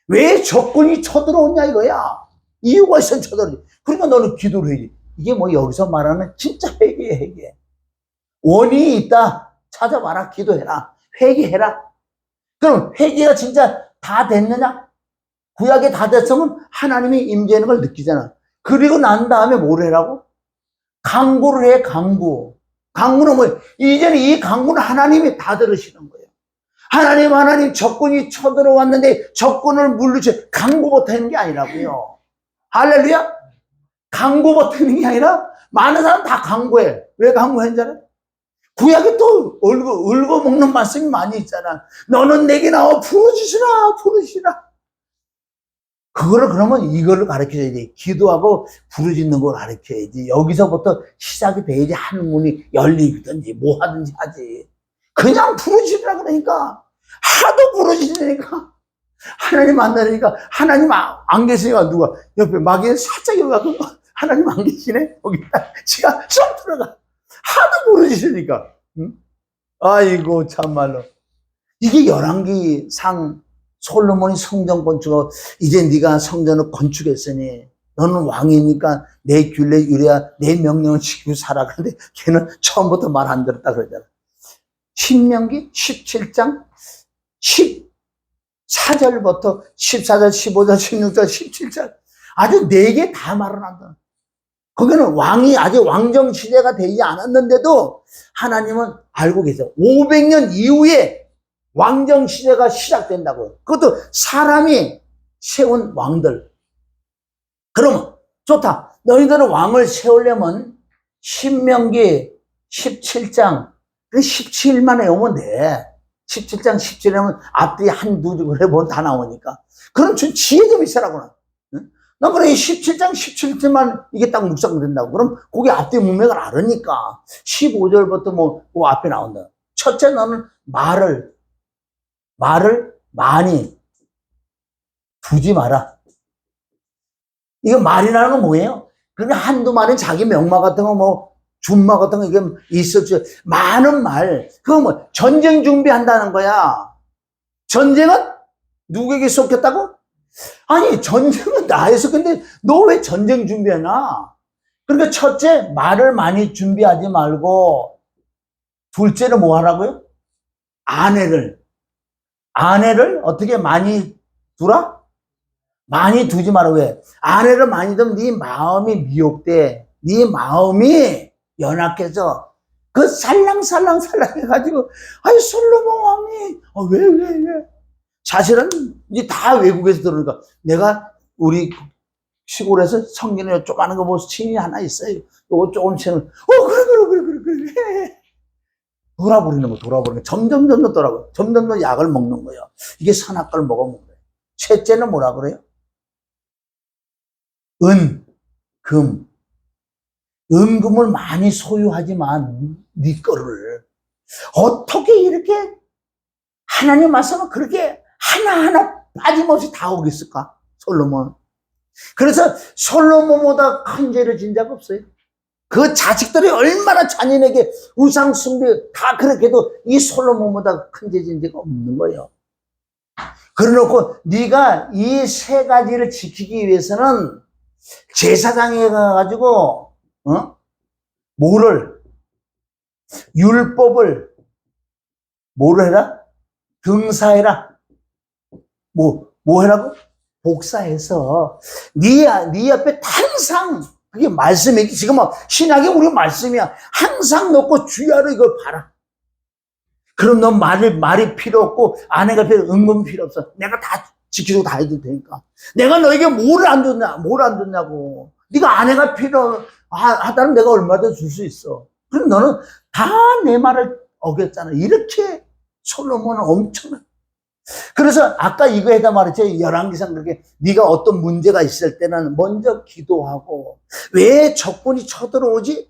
왜 적군이 쳐들어오냐 이거야. 이유가 있으면 쳐들어오지. 그러니까 너는 기도를 해야지. 이게 뭐 여기서 말하는 진짜 회개야, 회개. 원인이 있다. 찾아봐라. 기도해라. 회개해라. 그럼 회개가 진짜 다 됐느냐? 구약에 다 됐으면 하나님이 임재하는 걸 느끼잖아. 그리고 난 다음에 뭘 해라고? 간구를 해, 간구. 간구는 뭐예요? 이제는 이 간구는 하나님이 다 들으시는 거예요. 하나님, 적군이 쳐들어왔는데 적군을 물리쳐. 간구부터 하는 게 아니라고요. 할렐루야? 간구부터 하는 게 아니라 많은 사람 다 간구해. 왜 간구하는지 알아요? 구약에 또 울고 먹는 말씀이 많이 있잖아. 너는 내게 나와 부르짖으라, 부르짖으라. 그거를 그러면 이거를 가르쳐야지. 기도하고 부르짖는 걸 가르쳐야지. 여기서부터 시작이 돼야지 한문이 열리든지 뭐 하든지 하지. 그냥 부르짖으라 그러니까. 하도 부르짖으니까. 하나님 만나니까 하나님 안 계시니까 누가 옆에 마귀에 살짝 여가고 하나님 안 계시네? 거기다 지가 쏙 들어가. 하도 부르짖으니까. 응? 아이고 참말로. 이게 열왕기상 솔로몬이 성전 건축하고 이제 네가 성전을 건축했으니 너는 왕이니까 내 균례 유래야 내 명령을 지키고 살아. 그런데 걔는 처음부터 말 안 들었다 그러잖아. 신명기 17장 14절부터 14절, 15절, 16절, 17절 아주 4개 다 말을 한다. 거기는 왕이 아직 왕정 시대가 되지 않았는데도 하나님은 알고 계세요. 500년 이후에 왕정 시대가 시작된다고요. 그것도 사람이 세운 왕들. 그러면 좋다. 너희들은 왕을 세우려면 신명기 17장 17만에 오면 돼. 17장 17에 오면 앞뒤 한두 줄 해보면 다 나오니까. 그럼 좀 지혜 좀 있으라고. 응? 나 그래 17장 17절만 이게 딱 묵상된다고. 그럼 거기 앞뒤 문맥을 알으니까 15절부터 뭐 그 앞에 나온다. 첫째 너는 말을 많이 두지 마라. 이거 말이라는 건 뭐예요? 그냥 한두 마리는 자기 명마 같은 거 뭐 준마 같은 거 이게 있었죠. 많은 말. 그거 뭐 전쟁 준비한다는 거야. 전쟁은 누구에게 쏟겼다고? 아니 전쟁은 나에서 근데 너 왜 전쟁 준비하나? 그러니까 첫째 말을 많이 준비하지 말고 둘째는 뭐 하라고요? 아내를 어떻게 많이 두라? 많이 두지 마라. 왜? 아내를 많이 두면 네 마음이 미혹돼. 네 마음이 연약해져. 그 살랑살랑 해가지고 아니 솔로몬 왕이 왜? 사실은 이제 다 외국에서 들으니까 내가 우리 시골에서 성경에 조그마한 거 뭐 신이 하나 있어요. 요거 조금씩은 그래. 돌아버리는 거. 점점 돌아버려. 점점 약을 먹는 거예요. 이게 선악과를 먹으면 그래요. 셋째는 뭐라 그래요? 은금을 많이 소유하지만 네 거를 어떻게 이렇게 하나님 말씀은 그렇게 하나하나 빠짐없이 다 오겠을까? 솔로몬. 그래서 솔로몬보다 큰 죄를 진 적 없어요. 그 자식들이 얼마나 자녀에게 우상 숭배 다 그렇게도 이 솔로몬보다 큰 죄 진 죄가 없는 거예요. 그래놓고 네가 이 세 가지를 지키기 위해서는 제사장에 가가지고 율법을 뭐를 해라? 등사해라. 뭐 해라고? 복사해서 네 옆에 항상 그게 말씀이 지금 신약이 우리 말씀이야. 항상 놓고 주야로 이걸 봐라. 그럼 넌 말이 필요 없고 아내가 은근 필요 없어. 내가 다 지키고 다 해줄 테니까. 내가 너에게 뭘 안 줬냐고. 네가 아내가 필요하다면 내가 얼마든 줄 수 있어. 그럼 너는 다 내 말을 어겼잖아. 이렇게 솔로몬은 엄청나. 그래서 아까 이거 해다 말했죠. 열왕기상 그렇게 네가 어떤 문제가 있을 때는 먼저 기도하고 왜 적군이 쳐들어오지?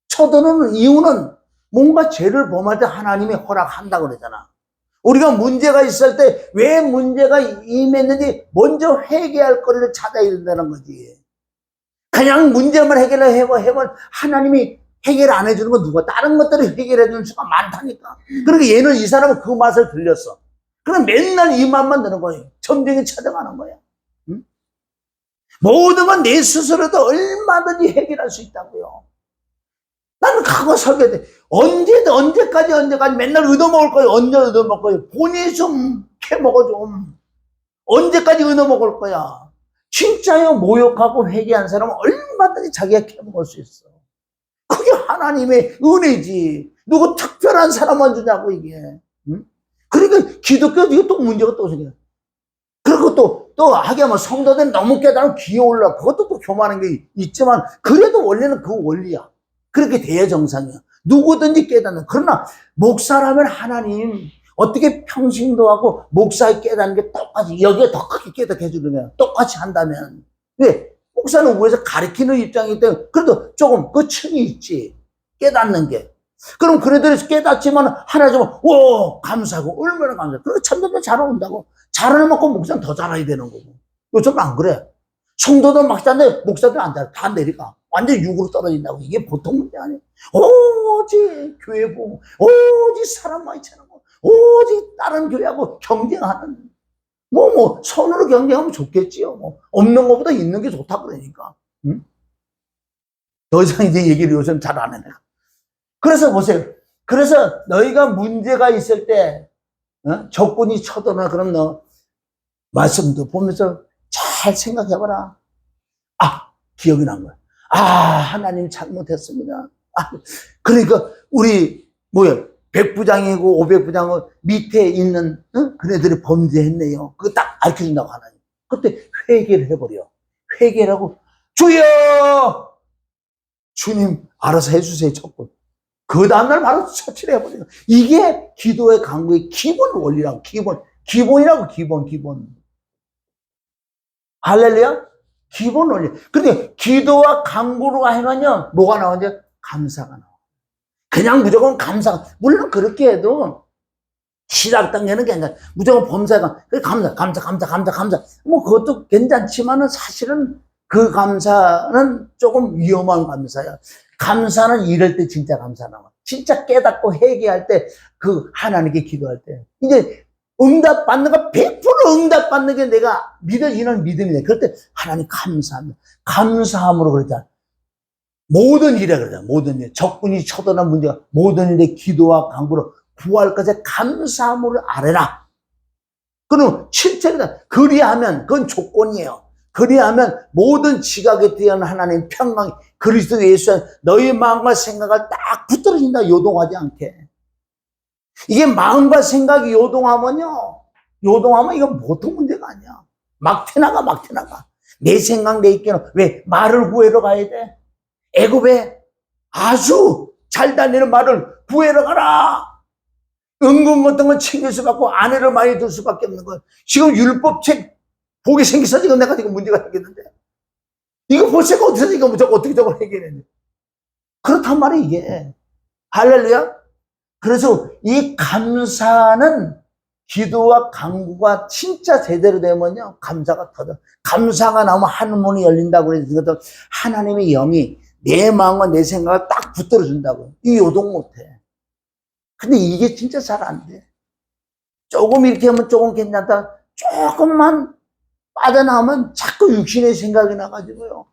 쳐들어오는 이유는 뭔가 죄를 범할 때 하나님이 허락한다고 그러잖아. 우리가 문제가 있을 때 왜 문제가 임했는지 먼저 회개할 거리를 찾아야 된다는 거지. 그냥 문제만 해결하면 하나님이 해결 안 해주는 건 누가 다른 것들을 해결해 주는 수가 많다니까. 그러니까 얘는 이 사람은 그 맛을 들렸어. 그럼 맨날 이 맛만 드는 거예요. 점쟁이 찾아가는 거야. 응? 모든 건 내 스스로도 얼마든지 해결할 수 있다고요. 나는 그거 설계돼. 언제까지 맨날 얻어먹을 거예요. 언제 얻어먹을 거예요. 본인이 좀 캐먹어 좀. 언제까지 얻어먹을 거야. 진짜요. 모욕하고 회개한 사람은 얼마든지 자기가 캐먹을 수 있어. 그게 하나님의 은혜지. 누구 특별한 사람만 주냐고 이게. 응? 그러니까 기독교 이거 또 문제가 또 생겨. 그리고 또 하기야뭐 성도들은 너무 깨달으면 귀에 올라. 그것도 또 교만한 게 있지만 그래도 원래는 그 원리야. 그렇게 돼야 정상이야. 누구든지 깨닫는. 그러나 목사라면 하나님 어떻게 평신도 하고 목사의 깨닫는 게 똑같이 여기에 더 크게 깨닫게 해주는 거야. 똑같이 한다면. 왜? 목사는 위에서 가르치는 입장이기 때문에 그래도 조금 그 층이 있지. 깨닫는 게. 그럼 그래도 깨닫지만 하나 좀 오 감사하고 얼마나 감사해. 그리고 참되면 잘나온다고. 잘하는 만큼 목사는 더 잘해야 되는 거고. 요즘 안 그래. 성도들 막 잘하는데 목사들 안 잘해. 다 내리가. 완전 육으로 떨어진다고. 이게 보통 문제 아니에요. 오직 교회 보고 오직 사람 많이 차는 거. 오직 다른 교회하고 경쟁하는. 손으로 경쟁하면 좋겠지요. 없는 것보다 있는 게 좋다 그러니까. 응? 더 이상 이제 얘기를 요즘 잘 안 해, 내가. 그래서 보세요. 그래서 너희가 문제가 있을 때, 적군이 쳐도나 그럼 너, 말씀도 보면서 잘 생각해봐라. 기억이 난 거야. 하나님 잘못했습니다. 그러니까 우리, 백부장이고 오백부장은 밑에 있는, 그네들이 범죄했네요. 그거 딱 알려준다고 하나님. 그때 회개를 해버려. 회개를 하고, 주여! 주님, 알아서 해주세요, 적군. 그 다음날 바로 처치를 해버려요. 이게 기도의 강구의 기본 원리라고, 기본이라고, 기본. 할렐루야? 기본 원리. 근데 기도와 강구로 하면요, 뭐가 나오냐? 감사가 나와. 그냥 무조건 감사. 물론 그렇게 해도 시작 단계는 괜찮아. 무조건 범사가 감사. 그것도 괜찮지만은 사실은 그 감사는 조금 위험한 감사야. 감사는 이럴 때 진짜 감사 나와. 진짜 깨닫고 회개할 때, 그 하나님께 기도할 때. 이제 응답 받는 거 100% 응답 받는 게 내가 믿어지는 믿음이네. 그럴 때 하나님 감사합니다. 감사함으로 그러잖아. 모든 일에 그러잖아. 모든 일. 적군이 쳐도나 문제가 모든 일에 기도와 간구로 구할 것에 감사함으로 아뢰라. 그럼 실제로다. 그리하면 그건 조건이에요. 그리하면 모든 지각에 대한 하나님 평강이 그리스도 예수 너희 마음과 생각을 딱 붙들어진다. 요동하지 않게. 이게 마음과 생각이 요동하면 이건 보통 문제가 아니야. 막 튀나가. 내 생각 내 있기는 왜 말을 구해러 가야 돼? 애굽에 아주 잘 다니는 말을 구해러 가라. 은근 같은 건 챙길 수밖에 아내를 많이 둘 수밖에 없는 거야. 지금 율법책 보기 생겨서 지금 내가 지금 문제가 생겼는데 이거 벌써 어디서 이거 어떻게 저걸 해결했는데 그렇단 말이야 이게. 할렐루야. 그래서 이 감사는 기도와 간구가 진짜 제대로 되면요 감사가 터져. 감사가 나오면 하늘문이 열린다고 그래서 하나님의 영이 내 마음과 내 생각을 딱 붙들어 준다고. 이 요동 못해. 근데 이게 진짜 잘 안 돼. 조금 이렇게 하면 조금 괜찮다. 조금만 빠져나오면 자꾸 육신의 생각이 나가지고요.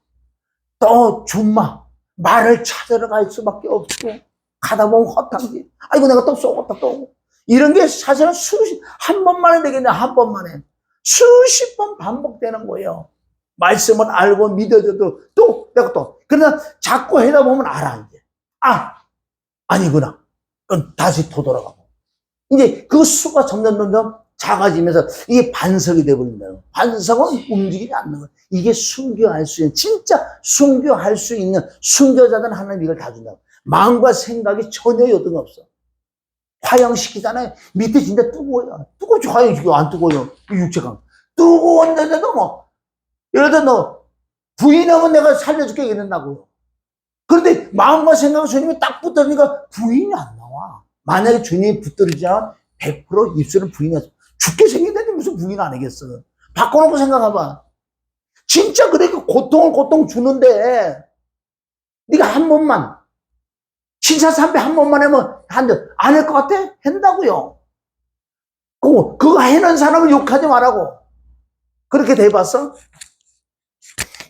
또 말을 찾으러 갈 수밖에 없고 가다 보면 허탕지. 아이고 내가 또 쏘겠다 또. 이런 게 사실은 한 번만에 되겠네. 한 번만에. 수십 번 반복되는 거예요. 말씀을 알고 믿어줘도 또 내가 또. 그러나 자꾸 하다 보면 알아 이제. 아니구나. 그럼 다시 되돌아가고. 이제 그 수가 점점 작아지면서 이게 반석이 되어버린다요. 반석은 움직이지 않는 거예요. 이게 순교할 수 있는, 진짜 순교할 수 있는 순교자들은 하나님 이걸 다 준다고. 마음과 생각이 전혀 요동 없어. 화형시키잖아요. 밑에 진짜 뜨거워요. 뜨겁지, 화형시키고 안 뜨거워요. 육체가. 뜨거운데도 예를 들어 너 부인하면 내가 살려줄게 이런다고요. 그런데 마음과 생각을 주님이 딱 붙들으니까 부인이 안 나와. 만약에 주님이 붙들리자 100% 입술은 부인해서 죽게 생긴다는데 무슨 부인 안 하겠어. 바꿔놓고 생각해봐. 진짜 그렇게 고통 주는데 네가 한 번만 신사 삼배 한 번만 하면 안 할 것 같아? 한다고요. 그거 해놓은 사람을 욕하지 말라고. 그렇게 돼봤어?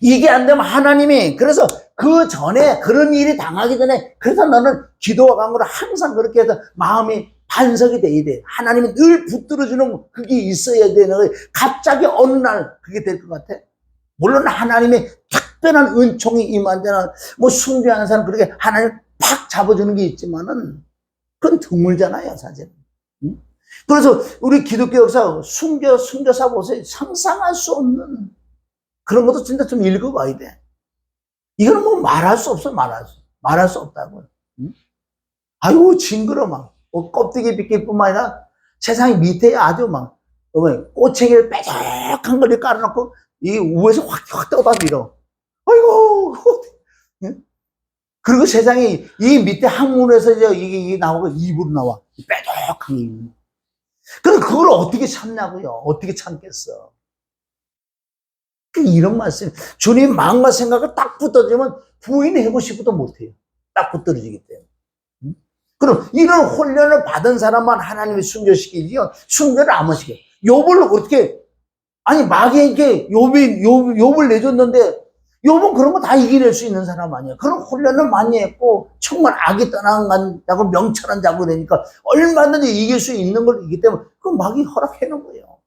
이게 안 되면 하나님이, 그래서 그 전에 그런 일이 당하기 전에, 그래서 너는 기도와 간구를 항상 그렇게 해서 마음이 반석이 돼야 돼. 하나님이 늘 붙들어주는 그게 있어야 되는 거예요. 갑자기 어느 날 그게 될 것 같아? 물론 하나님의 특별한 은총이 임한 데는 뭐 숭배하는 사람 그렇게 하나님 팍 잡아주는 게 있지만은 그건 드물잖아요, 사실은. 응? 그래서 우리 기독교 역사 순교사 보세요. 상상할 수 없는 그런 것도 진짜 좀 읽어봐야 돼. 이거는 뭐 말할 수 없어, 말할 수 없다고. 응? 아유, 징그러 막. 껍데기 빗길 뿐만 아니라 세상에 밑에 아주 막, 꼬챙이를 뾰족한 걸 깔아놓고, 이 우에서 확 떠다 밀어. 아이고, 응? 그리고 세상에 이 밑에 항문에서 이게 나오고 입으로 나와. 뾰족한 입. 그럼 그걸 어떻게 참냐고요? 어떻게 참겠어? 이런 말씀. 주님 마음과 생각을 딱 붙어주면 부인해보고 싶어도 못해요. 딱 붙들어지기 때문에. 그럼 이런 훈련을 받은 사람만 하나님이 순교시키지요. 순교를 안 시켜요. 욥을 어떻게, 아니, 마귀에게 욥을 내줬는데, 욥은 그런 거 다 이겨낼 수 있는 사람 아니에요. 그런 훈련을 많이 했고, 정말 악이 떠나간다고 명철한 자고 되니까, 얼마든지 이길 수 있는 걸 이기 때문에, 그 마귀 허락해 놓은 거예요.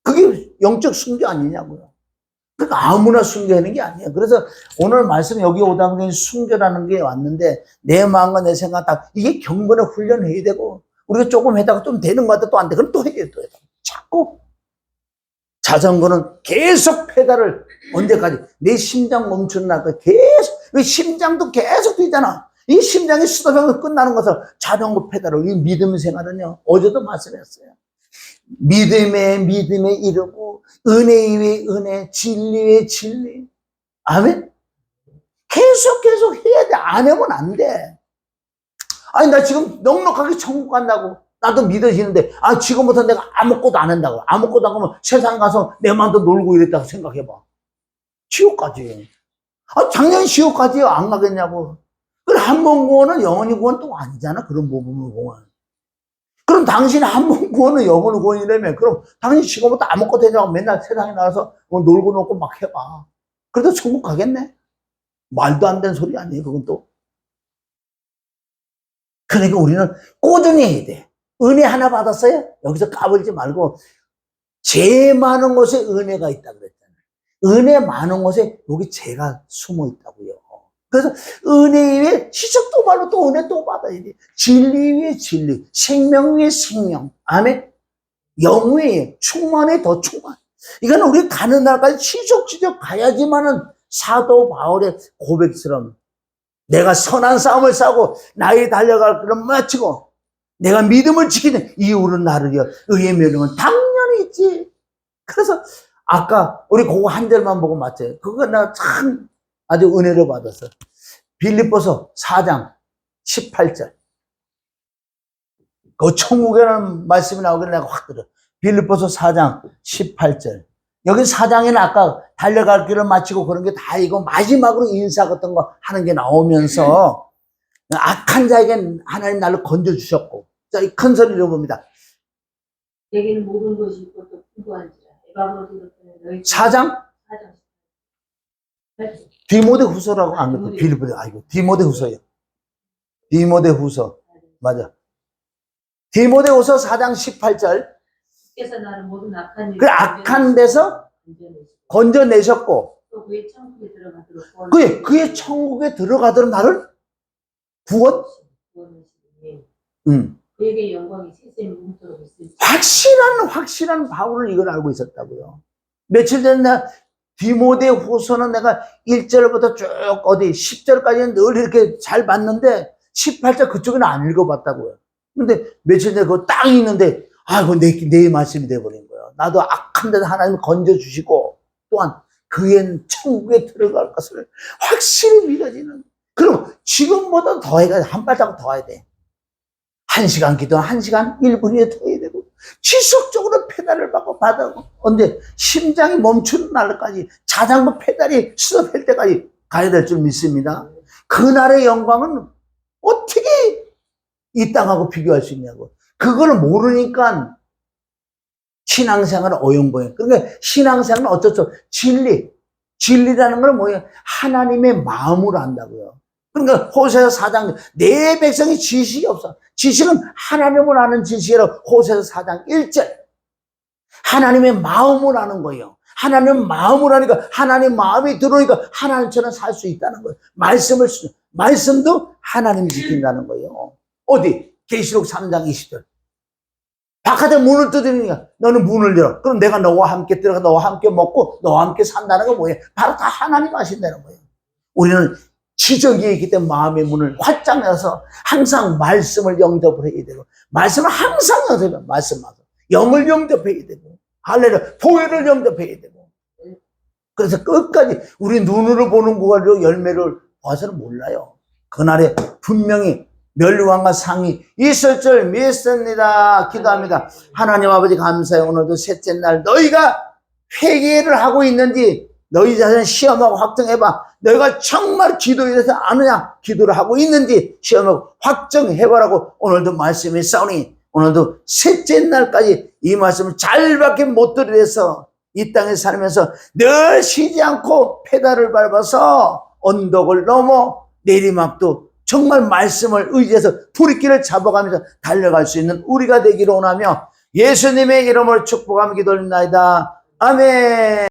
그게 영적 순교 아니냐고요. 그러니까 아무나 순교하는 게 아니에요. 그래서 오늘 말씀 여기 오다 보니 순교라는 게 왔는데 내 마음과 내 생각 다 이게 경건의 훈련해야 되고 우리가 조금 하다가 좀 되는 것 같아 또 안 돼. 그럼 또 해야 돼. 또 해야 돼. 자꾸 자전거는 계속 페달을 언제까지 내 심장 멈추는 날까지 계속 심장도 계속 뛰잖아. 이 심장이 수도병을 끝나는 것을 자전거 페달을 이 믿음 생활은요. 어제도 말씀했어요. 믿음에 이르고 은혜 위에 은혜 진리 위에 진리. 아멘. 계속 해야 돼. 안 하면 안 돼. 아니 나 지금 넉넉하게 천국 간다고 나도 믿어지는데 지금부터 내가 아무것도 안 한다고 아무것도 안 하면 세상 가서 내 마음도 놀고 이랬다고 생각해봐. 지옥까지. 작년 지옥까지 안 가겠냐고. 그럼 한 번 구원은 영원히 구원 또 아니잖아. 그런 부분은 구원. 그럼 당신이 한 번 구원은 영원히 구원이라면 그럼 당신 지금부터 아무것도 하지 않고 맨날 세상에 나가서 놀고 놓고 막 해봐. 그래도 천국 가겠네? 말도 안 되는 소리 아니에요, 그건 또. 그러니까 우리는 꾸준히 해야 돼. 은혜 하나 받았어요? 여기서 까불지 말고 죄 많은 곳에 은혜가 있다 그랬잖아요. 은혜 많은 곳에 여기 죄가 숨어 있다고요. 그래서 은혜 위에 시적도 말로 또 은혜 또 받아야 돼. 진리 위에 진리, 생명 위에 생명. 아멘. 영 위에 충만에 더 충만. 이건 우리 가는 날까지 지적 가야지만은 사도 바울의 고백처럼 내가 선한 싸움을 싸고 나의 달려갈 길을 마치고 내가 믿음을 지키는 이후로 나르려 의의 명령은 당연히 있지. 그래서 아까 우리 그거 한 절만 보고 맞죠. 그거 나 참 아주 은혜를 받았어. 빌립보서 4장 18절. 그 천국이라는 말씀이 나오길래 내가 확 들어. 빌립보서 4장 18절. 여기 4장에는 아까 달려갈 길을 마치고 그런 게 다 이거 마지막으로 인사 같은 거 하는 게 나오면서 악한 자에겐 하나님 나를 건져주셨고. 자, 이 큰 소리로 봅니다. 내게는 모든 것이 있고 또 풍부한지라. 에바브로 4장? 4장. 디모데후서라고 안 그랬고 빌립보 디모데후서요. 디모데후서 맞아. 디모데후서 4장 18절. 주께서 나를 모든 악한 일 그 악한 데서 건져내셨고 또 그의 천국에 들어가도록 그의 천국에 들어가도록 나를 구원하시니 그에게 영광이 세세히 뭉도록 있으니 확실한 바울은 이걸 알고 있었다고요. 며칠 전에 디모데후서는 내가 1절부터 쭉 어디 10절까지는 늘 이렇게 잘 봤는데 18절 그쪽에는 안 읽어봤다고요. 근데 며칠 전에 그거 딱 읽는데 그건 내 말씀이 돼버린 거예요. 나도 악한 데서 하나님 건져주시고 또한 그의 천국에 들어갈 것을 확실히 믿어지는. 그럼 지금보다 더 해야 돼. 한 발자국 더 해야 돼. 1시간 기도는 1시간 1분에 더 해야 되고 지속적으로 페달을 받고 근데 심장이 멈추는 날까지 자전거 페달이 스톱할 때까지 가야 될 줄 믿습니다. 그날의 영광은 어떻게 이 땅하고 비교할 수 있냐고. 그걸 모르니까 신앙생활은 어영부영. 그러니까 신앙생활은 어쩔 수 없어. 진리라는 건 뭐예요? 하나님의 마음으로 한다고요. 그러니까 호세아서 4장 내 백성이 지식이 없어. 지식은 하나님을 아는 지식이라고 호세아서 4장 1절. 하나님의 마음을 아는 거예요. 하나님 마음을 아니까 하나님 마음이 들어오니까 하나님처럼 살 수 있다는 거예요. 말씀도 하나님이 지킨다는 거예요. 어디? 계시록 3장 20절. 바깥에 문을 두드리니까 너는 문을 열어. 그럼 내가 너와 함께 들어가 너와 함께 먹고 너와 함께 산다는 건 뭐예요? 바로 다 하나님 하신다는 거예요. 우리는 지적이 있기 때문에 마음의 문을 활짝 열어서 항상 말씀을 영접을 해야 되고 말씀을 항상 영접해야 말씀하고 영을 영접해야 되고 할렐루야 보혈을 영접해야 되고 그래서 끝까지 우리 눈으로 보는 거로 열매를 봐서는 몰라요. 그날에 분명히 멸류관과 상이 있을 줄 믿습니다. 기도합니다. 하나님 아버지 감사해요. 오늘도 셋째 날 너희가 회개를 하고 있는지 너희 자신 시험하고 확정해봐. 너희가 정말 기도에 대해서 아느냐 기도를 하고 있는지 시험하고 확정해보라고 오늘도 말씀이 싸우니 오늘도 셋째 날까지 이 말씀을 잘밖에 못 들으려서 이 땅에 살면서 늘 쉬지 않고 페달을 밟아서 언덕을 넘어 내리막도 정말 말씀을 의지해서 불길을 잡아가면서 달려갈 수 있는 우리가 되기를 원하며 예수님의 이름으로 축복하며 기도드립니다. 아멘.